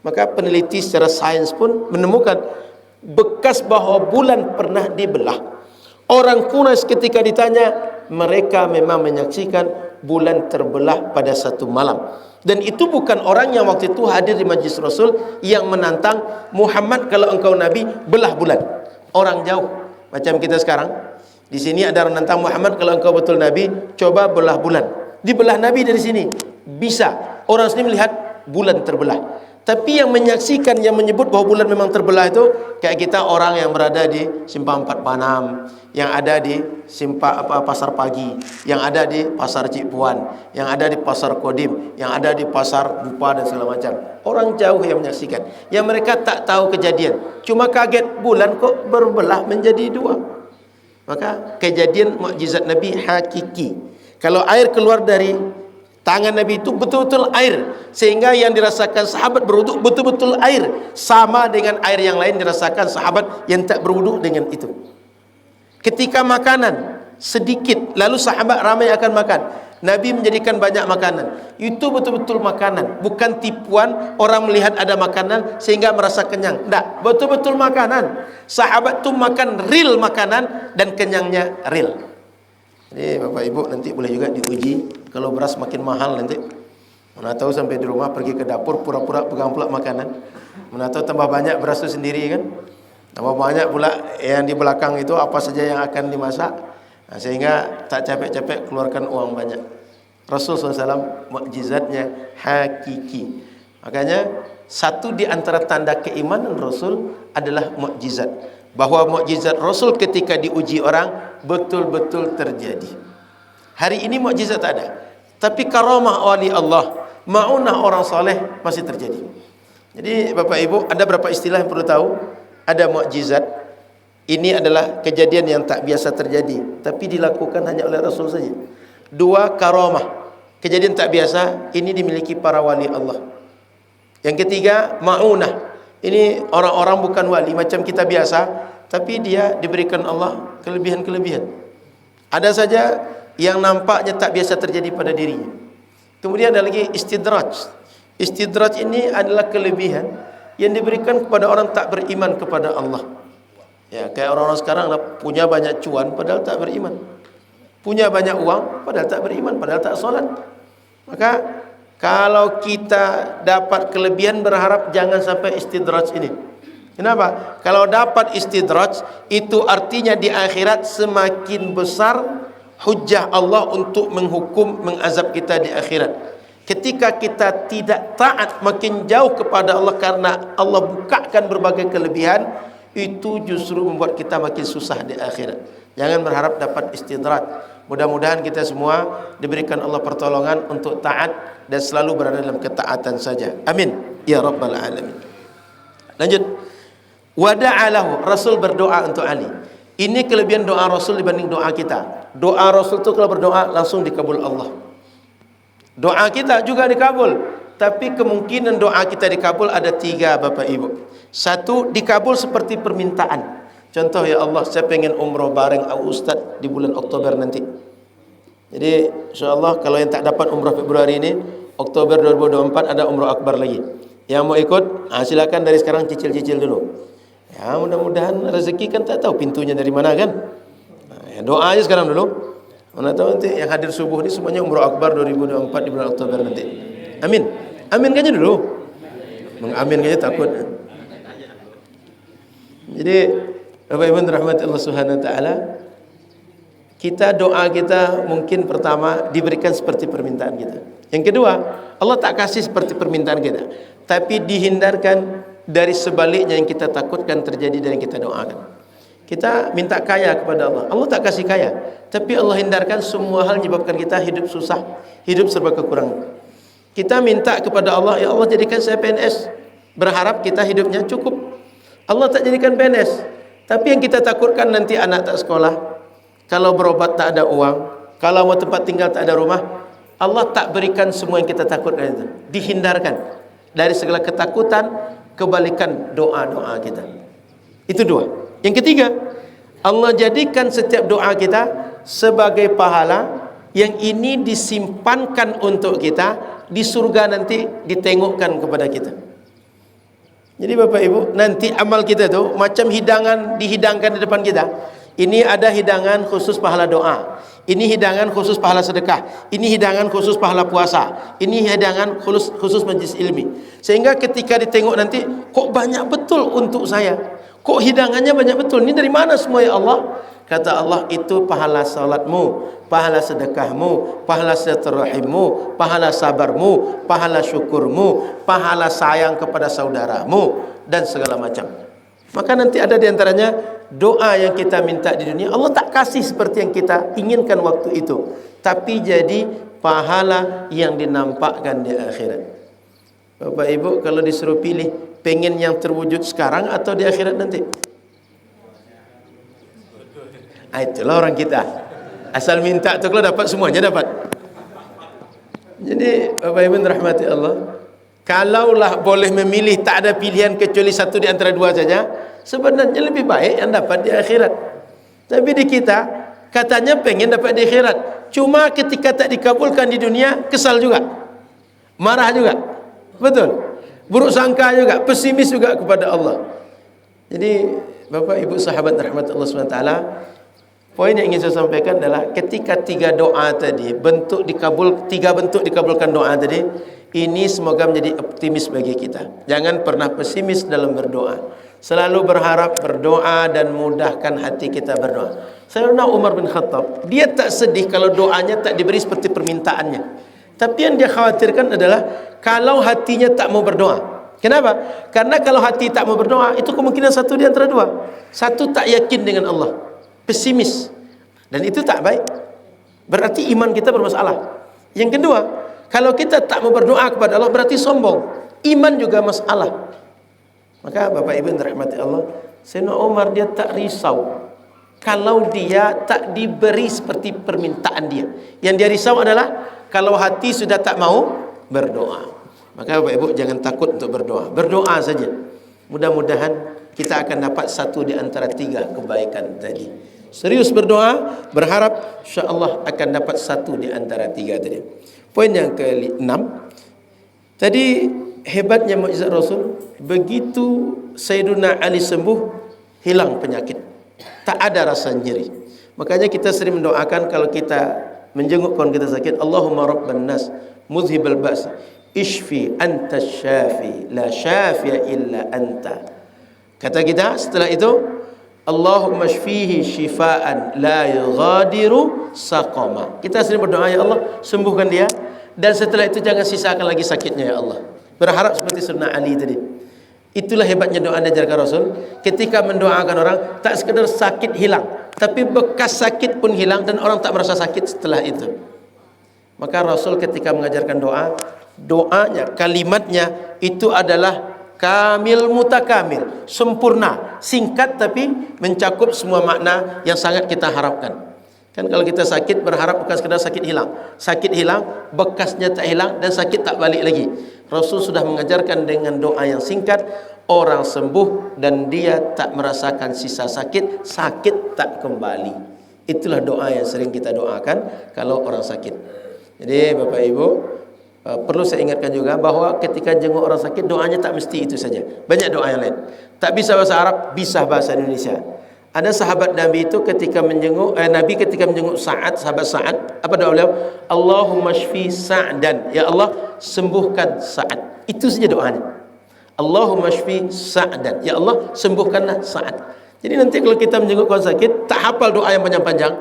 Maka peneliti secara sains pun menemukan bekas bahawa bulan pernah dibelah. Orang Quraisy ketika ditanya, mereka memang menyaksikan bulan terbelah pada satu malam. Dan itu bukan orang yang waktu itu hadir di majlis Rasul yang menantang Muhammad, kalau engkau Nabi, belah bulan. Orang jauh, macam kita sekarang. Di sini ada orang menantang Muhammad, kalau engkau betul Nabi, coba belah bulan. Dibelah Nabi dari sini. Bisa. Orang sini melihat bulan terbelah. Tapi yang menyaksikan, yang menyebut bahawa bulan memang terbelah itu kayak kita orang yang berada di Simpang 4 Panam, yang ada di Pasar Pagi, yang ada di Pasar Cipuan, yang ada di Pasar Kodim, yang ada di Pasar Bupa dan segala macam. Orang jauh yang menyaksikan, yang mereka tak tahu kejadian, cuma kaget bulan kok berbelah menjadi dua. Maka kejadian mukjizat Nabi hakiki. Kalau air keluar dari tangan Nabi itu betul-betul air, sehingga yang dirasakan sahabat berwuduk betul-betul air, sama dengan air yang lain dirasakan sahabat yang tak berwuduk dengan itu. Ketika makanan sedikit, lalu sahabat ramai akan makan, Nabi menjadikan banyak makanan. Itu betul-betul makanan, bukan tipuan orang melihat ada makanan sehingga merasa kenyang. Tak, betul-betul makanan. Sahabat tu makan real makanan dan kenyangnya real. Jadi Bapak Ibu nanti boleh juga diuji. Kalau beras makin mahal nanti, mana tahu sampai di rumah pergi ke dapur pura-pura pegang pula makanan. Mana tahu tambah banyak beras itu sendiri kan. Tambah banyak pula yang di belakang itu apa saja yang akan dimasak. Nah, sehingga tak capek-capek keluarkan uang banyak. Rasul SAW mukjizatnya hakiki. Makanya satu di antara tanda keimanan Rasul adalah mukjizat. Bahwa mukjizat Rasul ketika diuji orang betul-betul terjadi. Hari ini mukjizat tak ada, tapi karamah wali Allah, maunah orang soleh masih terjadi. Jadi Bapak Ibu, ada berapa istilah yang perlu tahu. Ada mukjizat, ini adalah kejadian yang tak biasa terjadi, tapi dilakukan hanya oleh Rasul saja. Dua, karamah, kejadian tak biasa, ini dimiliki para wali Allah. Yang ketiga, maunah, ini orang-orang bukan wali macam kita biasa, tapi dia diberikan Allah kelebihan-kelebihan. Ada saja yang nampaknya tak biasa terjadi pada dirinya. Kemudian ada lagi istidraj. Istidraj ini adalah kelebihan yang diberikan kepada orang tak beriman kepada Allah. Ya, kayak orang-orang sekarang lah, punya banyak cuan padahal tak beriman. Punya banyak uang padahal tak beriman, padahal tak solat. Maka kalau kita dapat kelebihan, berharap jangan sampai istidraj ini. Kenapa? Kalau dapat istidraj, itu artinya di akhirat semakin besar hujjah Allah untuk menghukum, mengazab kita di akhirat. Ketika kita tidak taat, makin jauh kepada Allah karena Allah bukakan berbagai kelebihan, itu justru membuat kita makin susah di akhirat. Jangan berharap dapat istidraj. Mudah-mudahan kita semua diberikan Allah pertolongan untuk taat dan selalu berada dalam ketaatan saja. Amin ya rabbal alamin. Lanjut. Wada'alahu, Rasul berdoa untuk Ali. Ini kelebihan doa Rasul dibanding doa kita. Doa Rasul itu kalau berdoa langsung dikabul Allah. Doa kita juga dikabul, tapi kemungkinan doa kita dikabul ada tiga Bapak Ibu. Satu, dikabul seperti permintaan. Contoh, ya Allah, saya pengen umroh bareng Ustaz di bulan Oktober nanti. Jadi insyaAllah kalau yang tak dapat umroh Februari ini, Oktober 2024 ada umroh akbar lagi. Yang mau ikut, silakan dari sekarang cicil-cicil dulu. Ya, mudah-mudahan rezeki kan tak tahu pintunya dari mana kan. Ya, doa aja sekarang dulu. Mana tahu nanti yang hadir subuh ini semuanya umroh akbar 2024 di bulan Oktober nanti. Amin. Amin aja dulu. Mengamin aja takut. Jadi Bapak Ibu rahmati Allah Subhanahu wa taala, kita doa kita mungkin pertama diberikan seperti permintaan kita. Yang kedua, Allah tak kasih seperti permintaan kita, tapi dihindarkan dari sebaliknya yang kita takutkan terjadi dan yang kita doakan. Kita minta kaya kepada Allah, Allah tak kasih kaya, tapi Allah hindarkan semua hal menyebabkan kita hidup susah, hidup serba kekurangan. Kita minta kepada Allah, ya Allah jadikan saya PNS, berharap kita hidupnya cukup. Allah tak jadikan PNS, tapi yang kita takutkan nanti anak tak sekolah, kalau berobat tak ada uang, kalau mau tempat tinggal tak ada rumah. Allah tak berikan semua yang kita takutkan itu, dihindarkan dari segala ketakutan, kebalikan doa-doa kita. Itu dua. Yang ketiga, Allah jadikan setiap doa kita sebagai pahala yang ini disimpankan untuk kita di surga, nanti ditengokkan kepada kita. Jadi Bapak Ibu, nanti amal kita tu macam hidangan dihidangkan di depan kita. Ini ada hidangan khusus pahala doa, ini hidangan khusus pahala sedekah, ini hidangan khusus pahala puasa, ini hidangan khusus majlis ilmi. Sehingga ketika ditengok nanti, kok banyak betul untuk saya, Kok hidangannya banyak betul? Ini dari mana semua ya Allah? Kata Allah, itu pahala salatmu, pahala sedekahmu, pahala silaturahimmu, pahala sabarmu, pahala syukurmu, pahala sayang kepada saudaramu, dan segala macam. Maka nanti ada di antaranya doa yang kita minta di dunia, Allah tak kasih seperti yang kita inginkan waktu itu, tapi jadi pahala yang dinampakkan di akhirat. Bapak Ibu, kalau disuruh pilih, pengen yang terwujud sekarang atau di akhirat nanti? Itulah orang kita. Asal minta tu kalau dapat, semuanya dapat. Jadi Bapak Ibu rahmati Allah, kalaulah boleh memilih, tak ada pilihan kecuali satu di antara dua saja, sebenarnya lebih baik yang dapat di akhirat. Tapi di kita katanya pengen dapat di akhirat, cuma ketika tak dikabulkan di dunia, kesal juga, marah juga, betul, buruk sangka juga, pesimis juga kepada Allah. Jadi Bapak Ibu sahabat rahmat Allah SWT, poin yang ingin saya sampaikan adalah ketika tiga bentuk dikabulkan doa tadi, ini semoga menjadi optimis bagi kita. Jangan pernah pesimis dalam berdoa. Selalu berharap, berdoa, dan mudahkan hati kita berdoa. Sayyidina Umar bin Khattab, dia tak sedih kalau doanya tak diberi seperti permintaannya. Tapi yang dia khawatirkan adalah kalau hatinya tak mau berdoa. Kenapa? Karena kalau hati tak mau berdoa, itu kemungkinan satu di antara dua. Satu, tak yakin dengan Allah, pesimis, dan itu tak baik, berarti iman kita bermasalah. Yang kedua, kalau kita tak mau berdoa kepada Allah, berarti sombong, iman juga masalah. Maka Bapak Ibu yang dirahmati Allah, Sayyidina Umar dia tak risau kalau dia tak diberi seperti permintaan dia. Yang dia risau adalah kalau hati sudah tak mau berdoa. Maka Bapak Ibu jangan takut untuk berdoa, berdoa saja. Mudah-mudahan kita akan dapat satu di antara tiga kebaikan tadi. Serius berdoa, berharap insya-Allah akan dapat satu di antara tiga tadi. Poin yang ke-6, tadi hebatnya mukjizat Rasul, begitu Sayyiduna Ali sembuh, hilang penyakit, tak ada rasa nyeri. Makanya kita sering mendoakan kalau kita menjenguk kawan kita sakit, Allahumma rabban nas muzhibal ba's ishfi anta syafi la syafi'a illa anta. Kata kita setelah itu, Allahumma shfihi shifaan la yughadiru saqama. Kita sering berdoa, ya Allah sembuhkan dia, dan setelah itu jangan sisakan lagi sakitnya ya Allah. Berharap seperti Sayyidina Ali tadi. Itulah hebatnya doa yang diajarkan Rasul. Ketika mendoakan orang, tak sekedar sakit hilang, tapi bekas sakit pun hilang dan orang tak merasa sakit setelah itu. Maka Rasul ketika mengajarkan doa, doanya, kalimatnya itu adalah kamil mutakamil, sempurna, singkat tapi mencakup semua makna yang sangat kita harapkan. Kan kalau kita sakit berharap bukan sekadar sakit hilang. Sakit hilang, bekasnya tak hilang, dan sakit tak balik lagi. Rasul sudah mengajarkan dengan doa yang singkat, orang sembuh dan dia tak merasakan sisa sakit, sakit tak kembali. Itulah doa yang sering kita doakan kalau orang sakit. Jadi Bapak Ibu, perlu saya ingatkan juga bahwa ketika jenguk orang sakit, doanya tak mesti itu saja. Banyak doa yang lain. Tak bisa bahasa Arab, bisa bahasa Indonesia. Ada sahabat Nabi itu ketika menjenguk Nabi ketika menjenguk sahabat Sa'ad, apa doa beliau? Allahumma shfi Sa'dan, ya Allah sembuhkan Sa'ad. Itu saja doanya. Allahumma shfi Sa'dan, ya Allah sembuhkanlah Sa'ad. Jadi nanti kalau kita menjenguk kawan sakit, tak hafal doa yang panjang-panjang,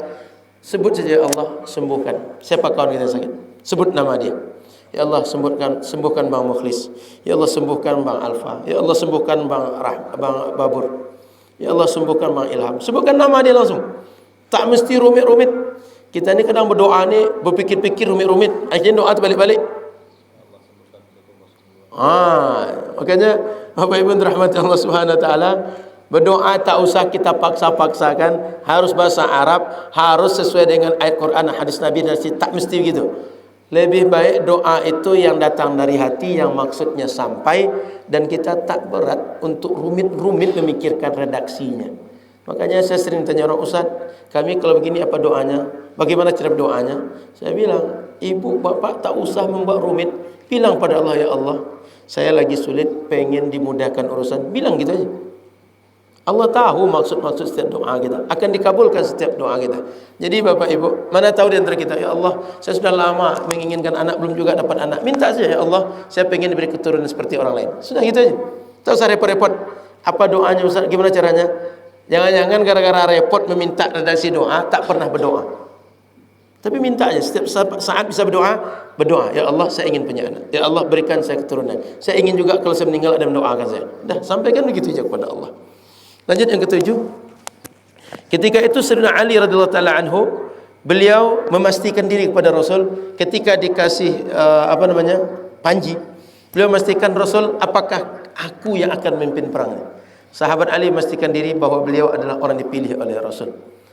sebut saja, ya Allah sembuhkan siapa kawan kita sakit, sebut nama dia. Ya Allah sembuhkan Bang Mukhlis. Ya Allah sembuhkan Bang Alfa. Ya Allah sembuhkan Bang Babur. Ya Allah sembuhkan Bang Ilham. Sebutkan nama dia langsung. Tak mesti rumit-rumit. Kita ni kadang berdoa ni berfikir-fikir rumit-rumit, akhirnya doa terbalik-balik. Makanya Bapak Ibu rahmati Allah Subhanahu wa taala, berdoa tak usah kita paksa-paksakan, harus bahasa Arab, harus sesuai dengan ayat Quran, hadis Nabi, dan tak mesti begitu. Lebih baik doa itu yang datang dari hati, yang maksudnya sampai, dan kita tak berat untuk rumit-rumit memikirkan redaksinya. Makanya saya sering tanya orang, Ustaz, kami kalau begini apa doanya? Bagaimana cara berdoanya? Saya bilang, ibu bapak tak usah membuat rumit. Bilang pada Allah, ya Allah, saya lagi sulit, pengen dimudahkan urusan. Bilang gitu aja. Allah tahu maksud-maksud setiap doa kita, akan dikabulkan setiap doa kita. Jadi Bapak Ibu, mana tahu di antara kita, ya Allah, saya sudah lama menginginkan anak, belum juga dapat anak. Minta saja, ya Allah, saya pengen diberi keturunan seperti orang lain. Sudah gitu aja. Tak usah repot-repot. Apa doanya Ustaz? Gimana caranya? Jangan-jangan gara-gara repot meminta redaksi doa, tak pernah berdoa. Tapi minta aja, setiap saat bisa berdoa. Ya Allah, saya ingin punya anak. Ya Allah, berikan saya keturunan. Saya ingin juga kalau saya meninggal ada yang mendoakan saya. Dah, sampaikan begitu saja kepada Allah. Lanjut yang ketujuh. Ketika itu Sayyidina Ali radhiyallahu taala anhu, beliau memastikan diri kepada Rasul ketika dikasih panji. Beliau memastikan Rasul, apakah aku yang akan memimpin perang ini? Sahabat Ali memastikan diri bahwa beliau adalah orang dipilih oleh Rasul.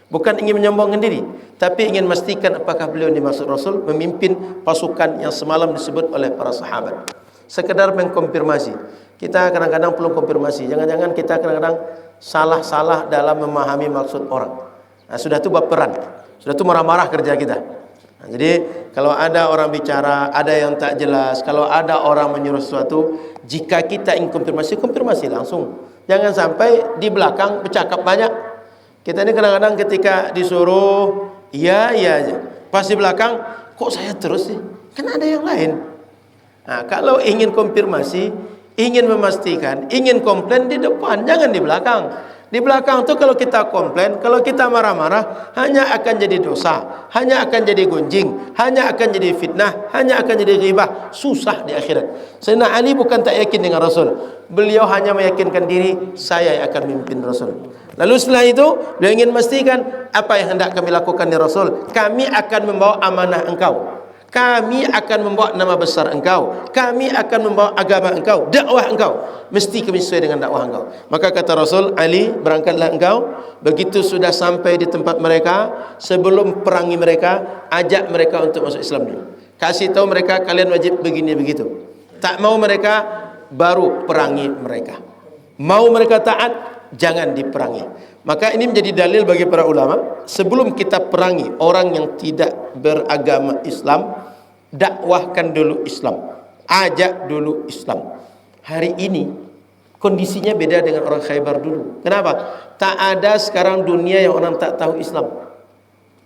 Bukan ingin menyombongkan diri, tapi ingin memastikan apakah beliau dimaksud Rasul memimpin pasukan yang semalam disebut oleh para sahabat. Sekedar mengkonfirmasi. Kita kadang-kadang perlu konfirmasi. Jangan-jangan kita kadang-kadang salah-salah dalam memahami maksud orang. Nah, sudah itu baperan, sudah itu marah-marah kerja kita. Nah, jadi kalau ada orang bicara, ada yang tak jelas, kalau ada orang menyuruh sesuatu, jika kita ingin konfirmasi, konfirmasi langsung. Jangan sampai di belakang bercakap banyak. Kita ini kadang-kadang ketika disuruh iya aja, pas di belakang kok saya terus sih, kan ada yang lain. Nah, kalau ingin konfirmasi, ingin memastikan, ingin komplain, di depan, jangan di belakang. Di belakang itu kalau kita komplain, kalau kita marah-marah, hanya akan jadi dosa, hanya akan jadi gunjing, hanya akan jadi fitnah, hanya akan jadi ghibah, susah di akhirat. Sayyidina Ali bukan tak yakin dengan Rasul, beliau hanya meyakinkan diri, saya yang akan memimpin Rasul. Lalu setelah itu, beliau ingin memastikan apa yang hendak kami lakukan di Rasul. Kami akan membawa amanah engkau, kami akan membawa nama besar engkau, kami akan membawa agama engkau, dakwah engkau, mesti kami sesuai dengan dakwah engkau. Maka kata Rasul, Ali, berangkatlah engkau. Begitu sudah sampai di tempat mereka, sebelum perangi mereka, ajak mereka untuk masuk Islam dulu. Kasih tahu mereka, kalian wajib begini begitu. Tak mau mereka, baru perangi mereka. Mau mereka taat, jangan diperangi. Maka ini menjadi dalil bagi para ulama, sebelum kita perangi orang yang tidak beragama Islam, dakwahkan dulu Islam, ajak dulu Islam. Hari ini kondisinya beda dengan orang Khaybar dulu. Kenapa? Tak ada sekarang dunia yang orang tak tahu Islam.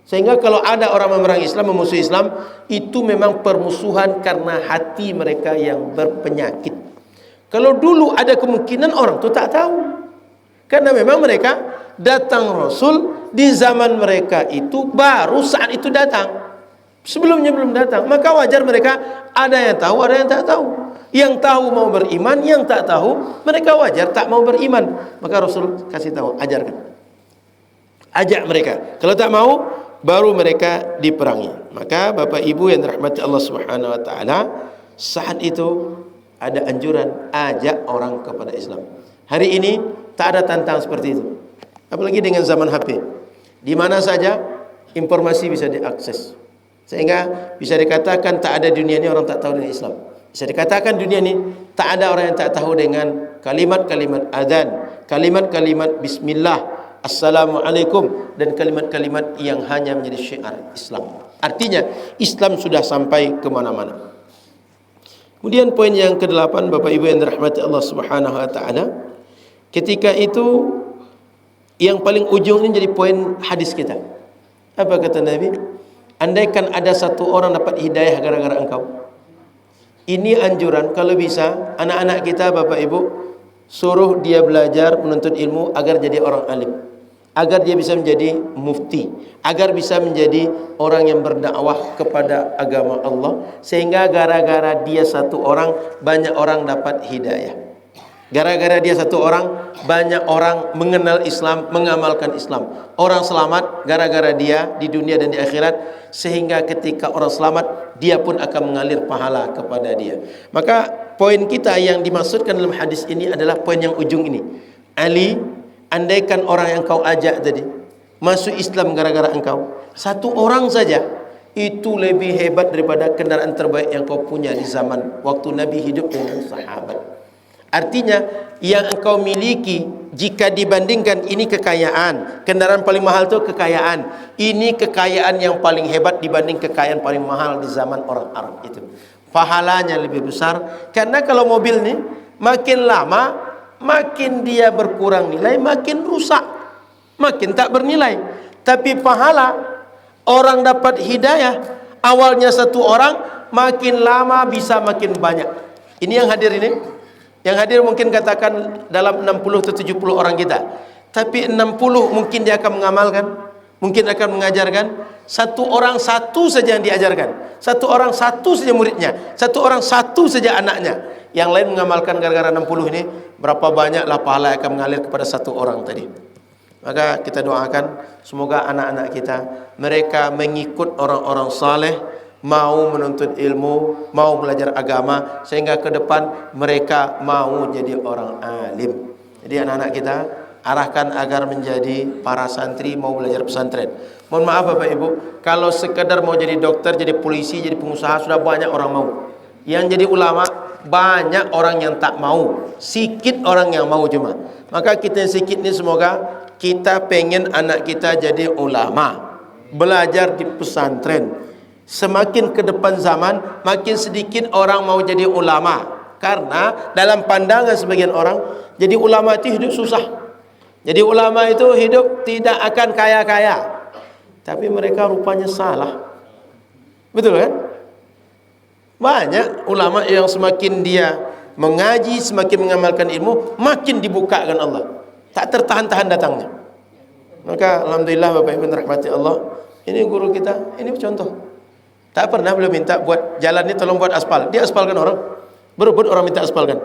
Sehingga kalau ada orang memerangi Islam, memusuhi Islam, itu memang permusuhan karena hati mereka yang berpenyakit. Kalau dulu ada kemungkinan orang itu tak tahu, karena memang mereka datang Rasul di zaman mereka itu baru saat itu datang. Sebelumnya belum datang. Maka wajar mereka ada yang tahu, ada yang tak tahu. Yang tahu mau beriman, yang tak tahu mereka wajar tak mau beriman. Maka Rasul kasih tahu, ajarkan, ajak mereka. Kalau tak mau, baru mereka diperangi. Maka Bapak Ibu yang dirahmati Allah Subhanahu wa taala, saat itu ada anjuran, ajak orang kepada Islam. Hari ini tak ada tantang seperti itu. Apalagi dengan zaman HP, di mana saja informasi bisa diakses, sehingga bisa dikatakan tak ada dunia ini orang tak tahu dengan Islam. Bisa dikatakan dunia ini tak ada orang yang tak tahu dengan kalimat-kalimat adzan, kalimat-kalimat bismillah, assalamualaikum, dan kalimat-kalimat yang hanya menjadi syiar Islam. Artinya Islam sudah sampai kemana-mana. Kemudian poin yang ke-8, Bapak Ibu yang dirahmati Allah Subhanahu wa taala, ketika itu yang paling ujung ini jadi poin hadis kita. Apa kata Nabi? Andaikan ada satu orang dapat hidayah gara-gara engkau. Ini anjuran, kalau bisa anak-anak kita, Bapak Ibu, suruh dia belajar menuntut ilmu agar jadi orang alim, agar dia bisa menjadi mufti, agar bisa menjadi orang yang berdakwah kepada agama Allah, sehingga gara-gara dia satu orang, banyak orang dapat hidayah. Gara-gara dia satu orang, banyak orang mengenal Islam, mengamalkan Islam. Orang selamat gara-gara dia di dunia dan di akhirat, sehingga ketika orang selamat, dia pun akan mengalir pahala kepada dia. Maka poin kita yang dimaksudkan dalam hadis ini adalah poin yang ujung ini. Ali, andaikan orang yang kau ajak tadi masuk Islam gara-gara engkau, satu orang saja, itu lebih hebat daripada kendaraan terbaik yang kau punya di zaman waktu Nabi hidup dengan sahabat. Artinya yang engkau miliki, jika dibandingkan ini kekayaan, kendaraan paling mahal itu kekayaan, ini kekayaan yang paling hebat dibanding kekayaan paling mahal di zaman orang Arab itu. Pahalanya lebih besar, karena kalau mobil nih makin lama makin dia berkurang nilai, makin rusak, makin tak bernilai. Tapi pahala orang dapat hidayah, awalnya satu orang, makin lama bisa makin banyak. Ini yang hadir ini, Yang hadir mungkin katakan dalam 60 atau 70 orang kita, tapi 60 mungkin dia akan mengamalkan, mungkin akan mengajarkan. Satu orang satu saja yang diajarkan, satu orang satu saja muridnya, satu orang satu saja anaknya. Yang lain mengamalkan gara-gara 60 ini, berapa banyaklah pahala yang akan mengalir kepada satu orang tadi. Maka kita doakan semoga anak-anak kita mereka mengikut orang-orang saleh, mau menuntut ilmu, mau belajar agama, sehingga ke depan mereka mau jadi orang alim. Jadi anak-anak kita arahkan agar menjadi para santri, mau belajar pesantren. Mohon maaf Bapak Ibu, kalau sekedar mau jadi dokter, jadi polisi, jadi pengusaha sudah banyak orang mau. Yang jadi ulama banyak orang yang tak mau, sikit orang yang mau cuma. Maka kita yang sikit ini semoga kita pengen anak kita jadi ulama, belajar di pesantren. Semakin ke depan zaman, makin sedikit orang mau jadi ulama. Karena dalam pandangan sebagian orang, jadi ulama itu hidup susah. Jadi ulama itu hidup tidak akan kaya-kaya. Tapi mereka rupanya salah. Betul kan? Banyak ulama yang semakin dia mengaji, semakin mengamalkan ilmu, makin dibukakan Allah. Tak tertahan-tahan datangnya. Maka alhamdulillah Bapak Ibu rahmati Allah, ini guru kita, ini contoh. Tak pernah beliau minta buat jalan ini tolong buat aspal. Dia aspalkan orang. Berebut orang minta aspalkan.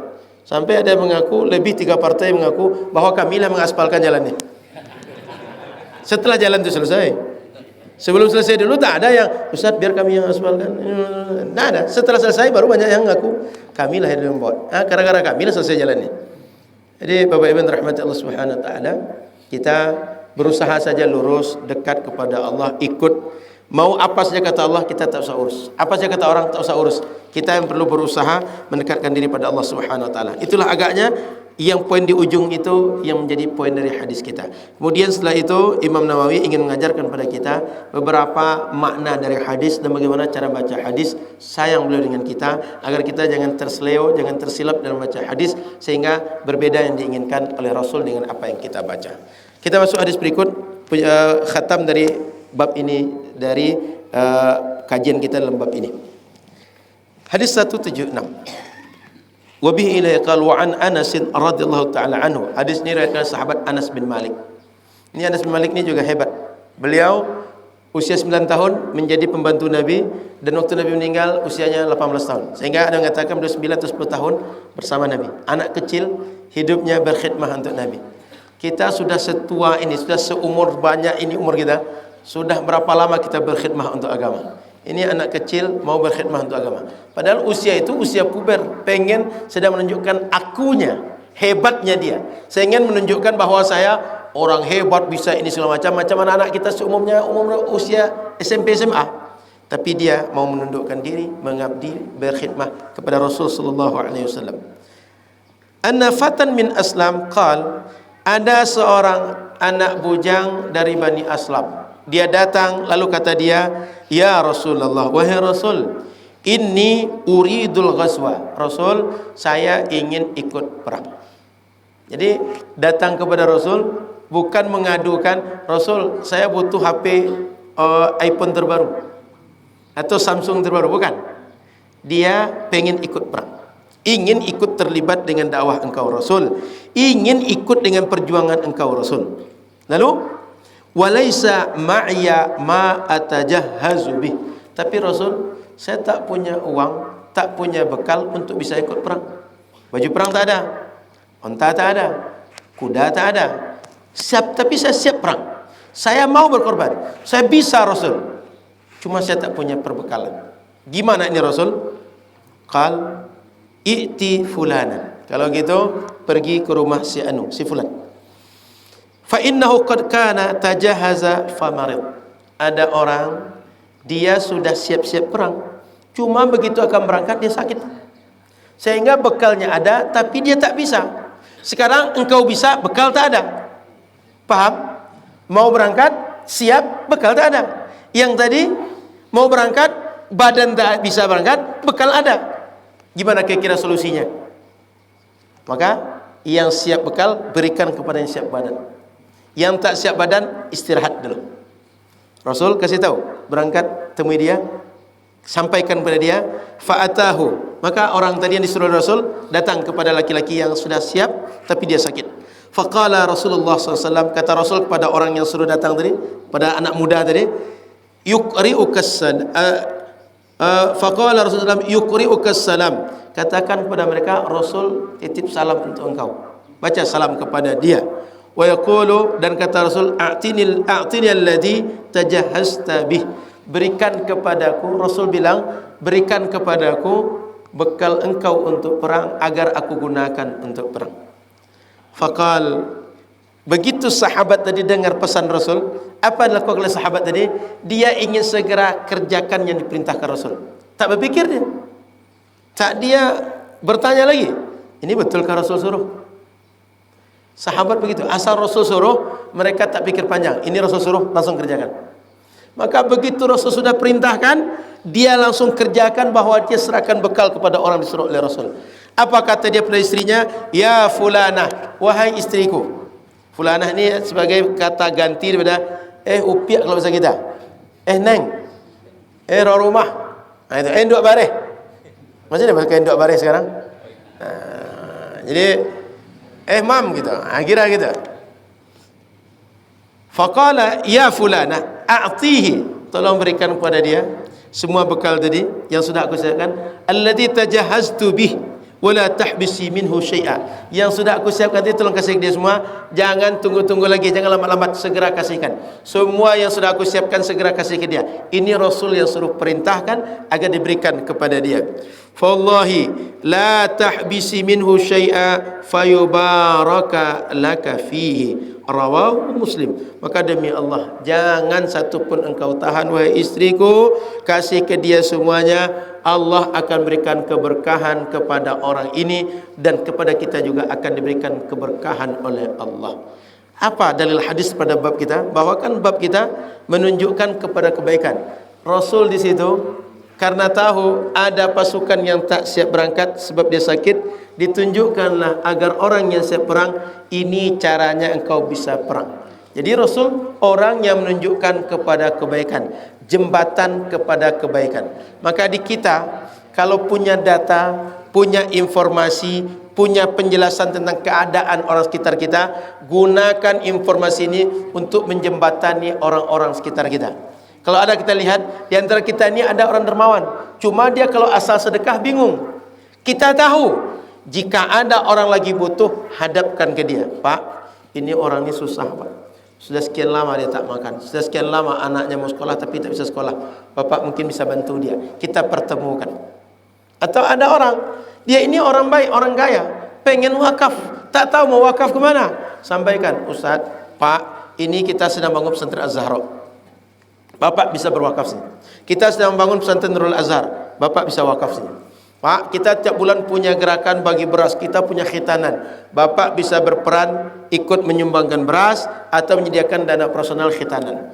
Sampai ada yang mengaku, lebih 3 partai mengaku bahwa kamilah mengaspalkan jalannya. Setelah jalan itu selesai. Sebelum selesai dulu tak ada yang, Ustaz biar kami yang aspalkan. Tak ada. Setelah selesai baru banyak yang mengaku kamilah yang membuat. Gara-gara kamilah selesai jalannya. Jadi Bapak Ibu rahmati Allah Subhanahu wa taala, kita berusaha saja lurus, dekat kepada Allah, ikut. Mau apa saja kata Allah, kita tak usah urus. Apa saja kata orang, tak usah urus. Kita yang perlu berusaha mendekatkan diri pada Allah Subhanahu wa taala. Itulah agaknya yang poin di ujung itu yang menjadi poin dari hadis kita. Kemudian setelah itu Imam Nawawi ingin mengajarkan pada kita beberapa makna dari hadis dan bagaimana cara baca hadis. Sayang beliau dengan kita agar kita jangan terseleo, jangan tersilap dalam baca hadis sehingga berbeda yang diinginkan oleh Rasul dengan apa yang kita baca. Kita masuk hadis berikut, khatam dari bab ini, dari kajian kita dalam bab ini. Hadis 176. Wa bihi ila qala wa an Anas radhiyallahu taala anhu. Hadis ini riwayat sahabat Anas bin Malik. Ini Anas bin Malik ini juga hebat. Beliau usia 9 tahun menjadi pembantu Nabi, dan waktu Nabi meninggal usianya 18 tahun. Sehingga ada yang mengatakan beliau 9 atau 10 tahun bersama Nabi. Anak kecil hidupnya berkhidmah untuk Nabi. Kita sudah setua ini, sudah seumur banyak ini umur kita, sudah berapa lama kita berkhidmah untuk agama? Ini anak kecil mau berkhidmah untuk agama. Padahal usia itu usia puber, pengen sedang menunjukkan akunya, hebatnya dia. Saya ingin menunjukkan bahwa saya orang hebat, bisa ini segala macam. Macam anak-anak kita seumumnya umur usia SMP SMA. Tapi dia mau menundukkan diri, mengabdi, berkhidmah kepada Rasul sallallahu alaihi wasallam. Anna fatan min Aslam qal, ada seorang anak bujang dari Bani Aslam. Dia datang lalu kata dia, ya Rasulullah, wahai Rasul, inni uridul ghazwa. Rasul, saya ingin ikut perang. Jadi datang kepada Rasul bukan mengadukan, Rasul saya butuh HP iPhone terbaru atau Samsung terbaru, bukan. Dia pengen ikut perang, ingin ikut terlibat dengan dakwah engkau Rasul, ingin ikut dengan perjuangan engkau Rasul. Lalu walaisa ma'ya ma atajahhazu bih. Tapi Rasul, saya tak punya uang, tak punya bekal untuk bisa ikut perang. Baju perang tak ada, unta tak ada, kuda tak ada. Tapi saya siap perang. Saya mau berkorban. Saya bisa Rasul. Cuma saya tak punya perbekalan. Gimana ini Rasul? Qal i'ti fulanan. Kalau gitu pergi ke rumah si anu, si fulan. Fa innahu qad kana tajahaza famarid. Ada orang dia sudah siap-siap perang, cuma begitu akan berangkat dia sakit. Sehingga bekalnya ada tapi dia tak bisa. Sekarang engkau bisa, bekal tak ada. Paham? Mau berangkat, siap, bekal tak ada. Yang tadi mau berangkat, badan tak bisa berangkat, bekal ada. Gimana kira-kira solusinya? Maka yang siap bekal berikan kepada yang siap badan. Yang tak siap badan istirahat dulu. Rasul kasih tahu, berangkat temui dia, sampaikan kepada dia, fa'atahu Maka orang tadi yang disuruh Rasul datang kepada laki-laki yang sudah siap tapi dia sakit. Faqala Rasulullah SAW, kata Rasul kepada orang yang suruh datang tadi, pada anak muda tadi, yuqri'ukas salam. Faqala Rasulullah yuqri'ukas salam, katakan kepada mereka Rasul titip salam untuk engkau, baca salam kepada dia. Wa yaqulu, dan kata Rasul, a'tini alladhi tajahhazta bih, berikan kepadaku, Rasul bilang, berikan kepadaku bekal engkau untuk perang agar aku gunakan untuk perang. Faqal, begitu sahabat tadi dengar pesan Rasul, apa yang dilakukan oleh sahabat tadi? Dia ingin segera kerjakan yang diperintahkan Rasul. Tak berpikir dia. Tak dia bertanya lagi, ini betulkah Rasul suruh? Sahabat begitu, asal Rasul suruh, mereka tak pikir panjang. Ini Rasul suruh, langsung kerjakan. Maka begitu Rasul sudah perintahkan, dia langsung kerjakan, bahwa dia serahkan bekal kepada orang disuruh oleh Rasul. Apa kata dia pada istrinya? Ya fulanah, wahai istriku. Fulanah ni sebagai kata ganti daripada upiak kalau bahasa kita. Neng, roh rumah. Itu endok bareh. Macam mana pakai endok bareh sekarang? Jadi mam gitu. Kira gitu. Faqala ya fulanah a'tihi, tolong berikan kepada dia semua bekal tadi yang sudah aku siapkan, alladhi tajahhaztu bih wala tahbisi minhu syai'a, yang sudah aku siapkan tadi tolong kasih dia semua, jangan tunggu-tunggu lagi, jangan lambat-lambat, segera kasihkan semua yang sudah aku siapkan, segera kasih ke dia. Ini Rasul yang suruh perintahkan agar diberikan kepada dia. Fawallahi la tahbisi minhu syai'a fayubaraka laka fihi, rawahu Muslim. Maka demi Allah, jangan satupun engkau tahan wahai istriku, kasih ke dia semuanya, Allah akan berikan keberkahan kepada orang ini, dan kepada kita juga akan diberikan keberkahan oleh Allah. Apa dalil hadis pada bab kita? Bahwa kan bab kita menunjukkan kepada kebaikan. Rasul di situ karena tahu ada pasukan yang tak siap berangkat sebab dia sakit, ditunjukkanlah agar orang yang siap perang, ini caranya engkau bisa perang. Jadi Rasul orang yang menunjukkan kepada kebaikan, jembatan kepada kebaikan. Maka di kita kalau punya data, punya informasi, punya penjelasan tentang keadaan orang sekitar kita, gunakan informasi ini untuk menjembatani orang-orang sekitar kita. Kalau ada kita lihat di antara kita ini ada orang dermawan, cuma dia kalau asal sedekah bingung. Kita tahu jika ada orang lagi butuh, hadapkan ke dia. Pak, ini orang ini susah Pak, sudah sekian lama dia tak makan, sudah sekian lama anaknya mau sekolah tapi tak bisa sekolah, Bapak mungkin bisa bantu dia, kita pertemukan. Atau ada orang, dia ini orang baik, orang kaya, pengen wakaf, tak tahu mau wakaf ke mana, sampaikan, Ustaz, Pak, ini kita sedang bangun pesantren Az-Zahra, Bapak bisa berwakaf sini. Kita sedang membangun pesantren Nurul Azhar, Bapak bisa wakaf sini. Pak, kita tiap bulan punya gerakan bagi beras, kita punya khitanan, Bapak bisa berperan ikut menyumbangkan beras atau menyediakan dana personal khitanan.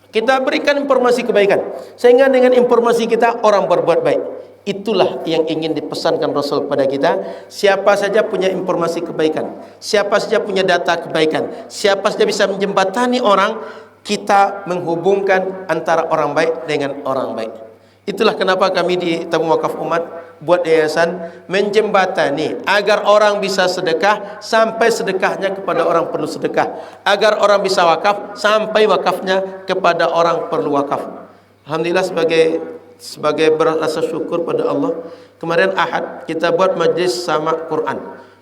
Kita berikan informasi kebaikan, sehingga dengan informasi kita orang berbuat baik. Itulah yang ingin dipesankan Rasul kepada kita. Siapa saja punya informasi kebaikan, siapa saja punya data kebaikan, siapa saja bisa menjembatani orang, kita menghubungkan antara orang baik dengan orang baik. Itulah kenapa kami di Tabung Wakaf Umat buat yayasan menjembatani agar orang bisa sedekah sampai sedekahnya kepada orang perlu sedekah, agar orang bisa wakaf sampai wakafnya kepada orang perlu wakaf. Alhamdulillah, sebagai berasa syukur pada Allah, kemarin Ahad kita buat majlis sama Quran.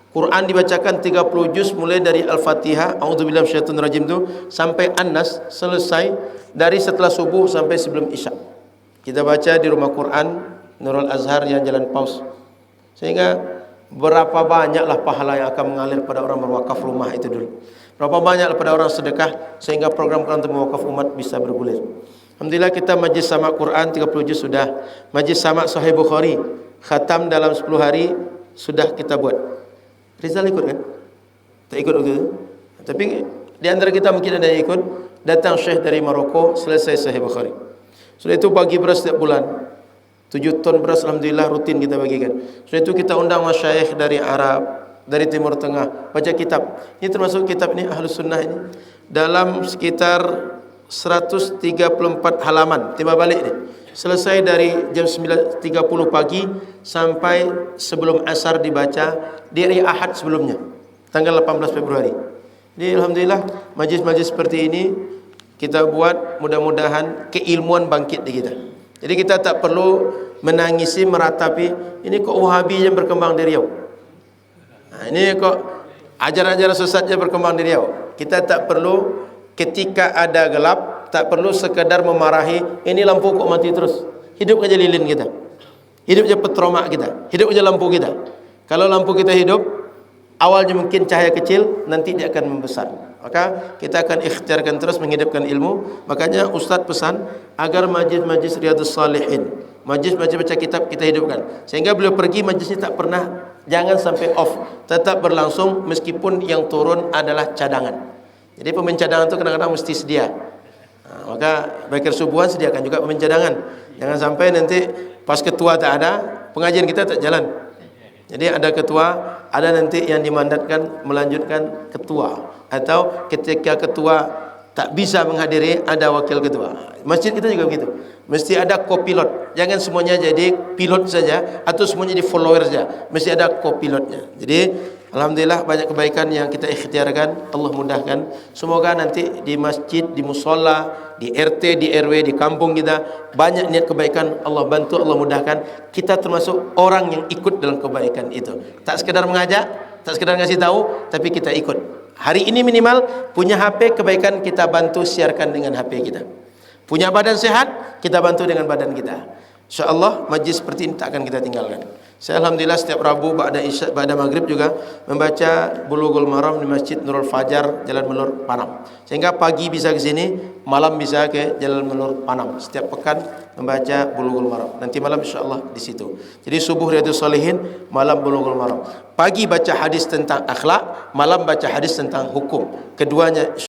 Quran dibacakan 30 juz mulai dari Al-Fatihah, a'udzubillahi minasyaitonir rajim tu sampai An-Nas, selesai dari setelah subuh sampai sebelum Isya. Kita baca di rumah Quran Nurul Azhar yang Jalan Paus. Sehingga berapa banyaklah pahala yang akan mengalir pada orang berwakaf rumah itu dulu. Berapa banyaklah pada orang sedekah sehingga program-program untuk wakaf umat bisa bergulir. Alhamdulillah kita majlis sama Quran 30 juz sudah. Majlis sama Sahih Bukhari, khatam dalam 10 hari sudah kita buat. Rizal ikut kan? Tak ikut waktu itu. Tapi di antara kita mungkin ada yang ikut. Datang Syekh dari Maroko, selesai Sahih Bukhari. Sudah itu bagi beras setiap bulan 7 ton beras, Alhamdulillah rutin kita bagikan. Sudah itu kita undang masyayikh dari Arab, dari Timur Tengah, baca kitab. Ini termasuk kitab ini Ahlus Sunnah ini, dalam sekitar 134 halaman, timbal balik ni selesai dari jam 9.30 pagi sampai sebelum asar dibaca di hari Ahad sebelumnya, tanggal 18 Februari. Jadi alhamdulillah majlis-majlis seperti ini kita buat, mudah-mudahan keilmuan bangkit di kita. Jadi kita tak perlu menangisi, meratapi ini kok Wahabi yang berkembang di Riau. Nah, ini kok ajaran-ajaran sesatnya berkembang di Riau. Kita tak perlu ketika ada gelap, tak perlu sekadar memarahi ini lampu kok mati terus. Hidup aja lilin kita, hidup aja petromak kita, hidup aja lampu kita. Kalau lampu kita hidup, awalnya mungkin cahaya kecil, nanti dia akan membesar. Maka kita akan ikhtiarkan terus menghidupkan ilmu. Makanya Ustaz pesan agar majlis-majlis Riyadhus Shalihin, majlis-majlis baca kitab kita hidupkan. Sehingga beliau pergi majlisnya tak pernah, jangan sampai off, tetap berlangsung meskipun yang turun adalah cadangan. Jadi pemain cadangan itu kadang-kadang mesti sedia. Maka bakir subuhan sediakan juga pemain cadangan. Jangan sampai nanti pas ketua tak ada, pengajian kita tak jalan. Jadi ada ketua, ada nanti yang dimandatkan melanjutkan ketua, atau ketika ketua tak bisa menghadiri ada wakil ketua. Masjid kita juga begitu, mesti ada kopilot. Jangan semuanya jadi pilot saja atau semuanya jadi follower saja, mesti ada kopilotnya. Jadi alhamdulillah banyak kebaikan yang kita ikhtiarkan, Allah mudahkan. Semoga nanti di masjid, di musola, di RT, di RW, di kampung kita banyak niat kebaikan. Allah bantu, Allah mudahkan. Kita termasuk orang yang ikut dalam kebaikan itu. Tak sekedar mengajak, tak sekedar ngasih tahu, tapi kita ikut. Hari ini minimal punya HP kebaikan, kita bantu siarkan dengan HP kita. Punya badan sehat, kita bantu dengan badan kita. InsyaAllah majlis seperti ini tak akan kita tinggalkan. Saya alhamdulillah setiap Rabu ba'da Isya, ba'da Maghrib juga membaca Bulughul Maram di Masjid Nurul Fajar, Jalan Melur Panam. Sehingga pagi bisa ke sini, malam bisa ke Jalan Melur Panam. Setiap pekan membaca Bulughul Maram. Nanti malam insyaallah di situ. Jadi subuh Riyadhus Shalihin, malam Bulughul Maram. Pagi baca hadis tentang akhlak, malam baca hadis tentang hukum. Keduanya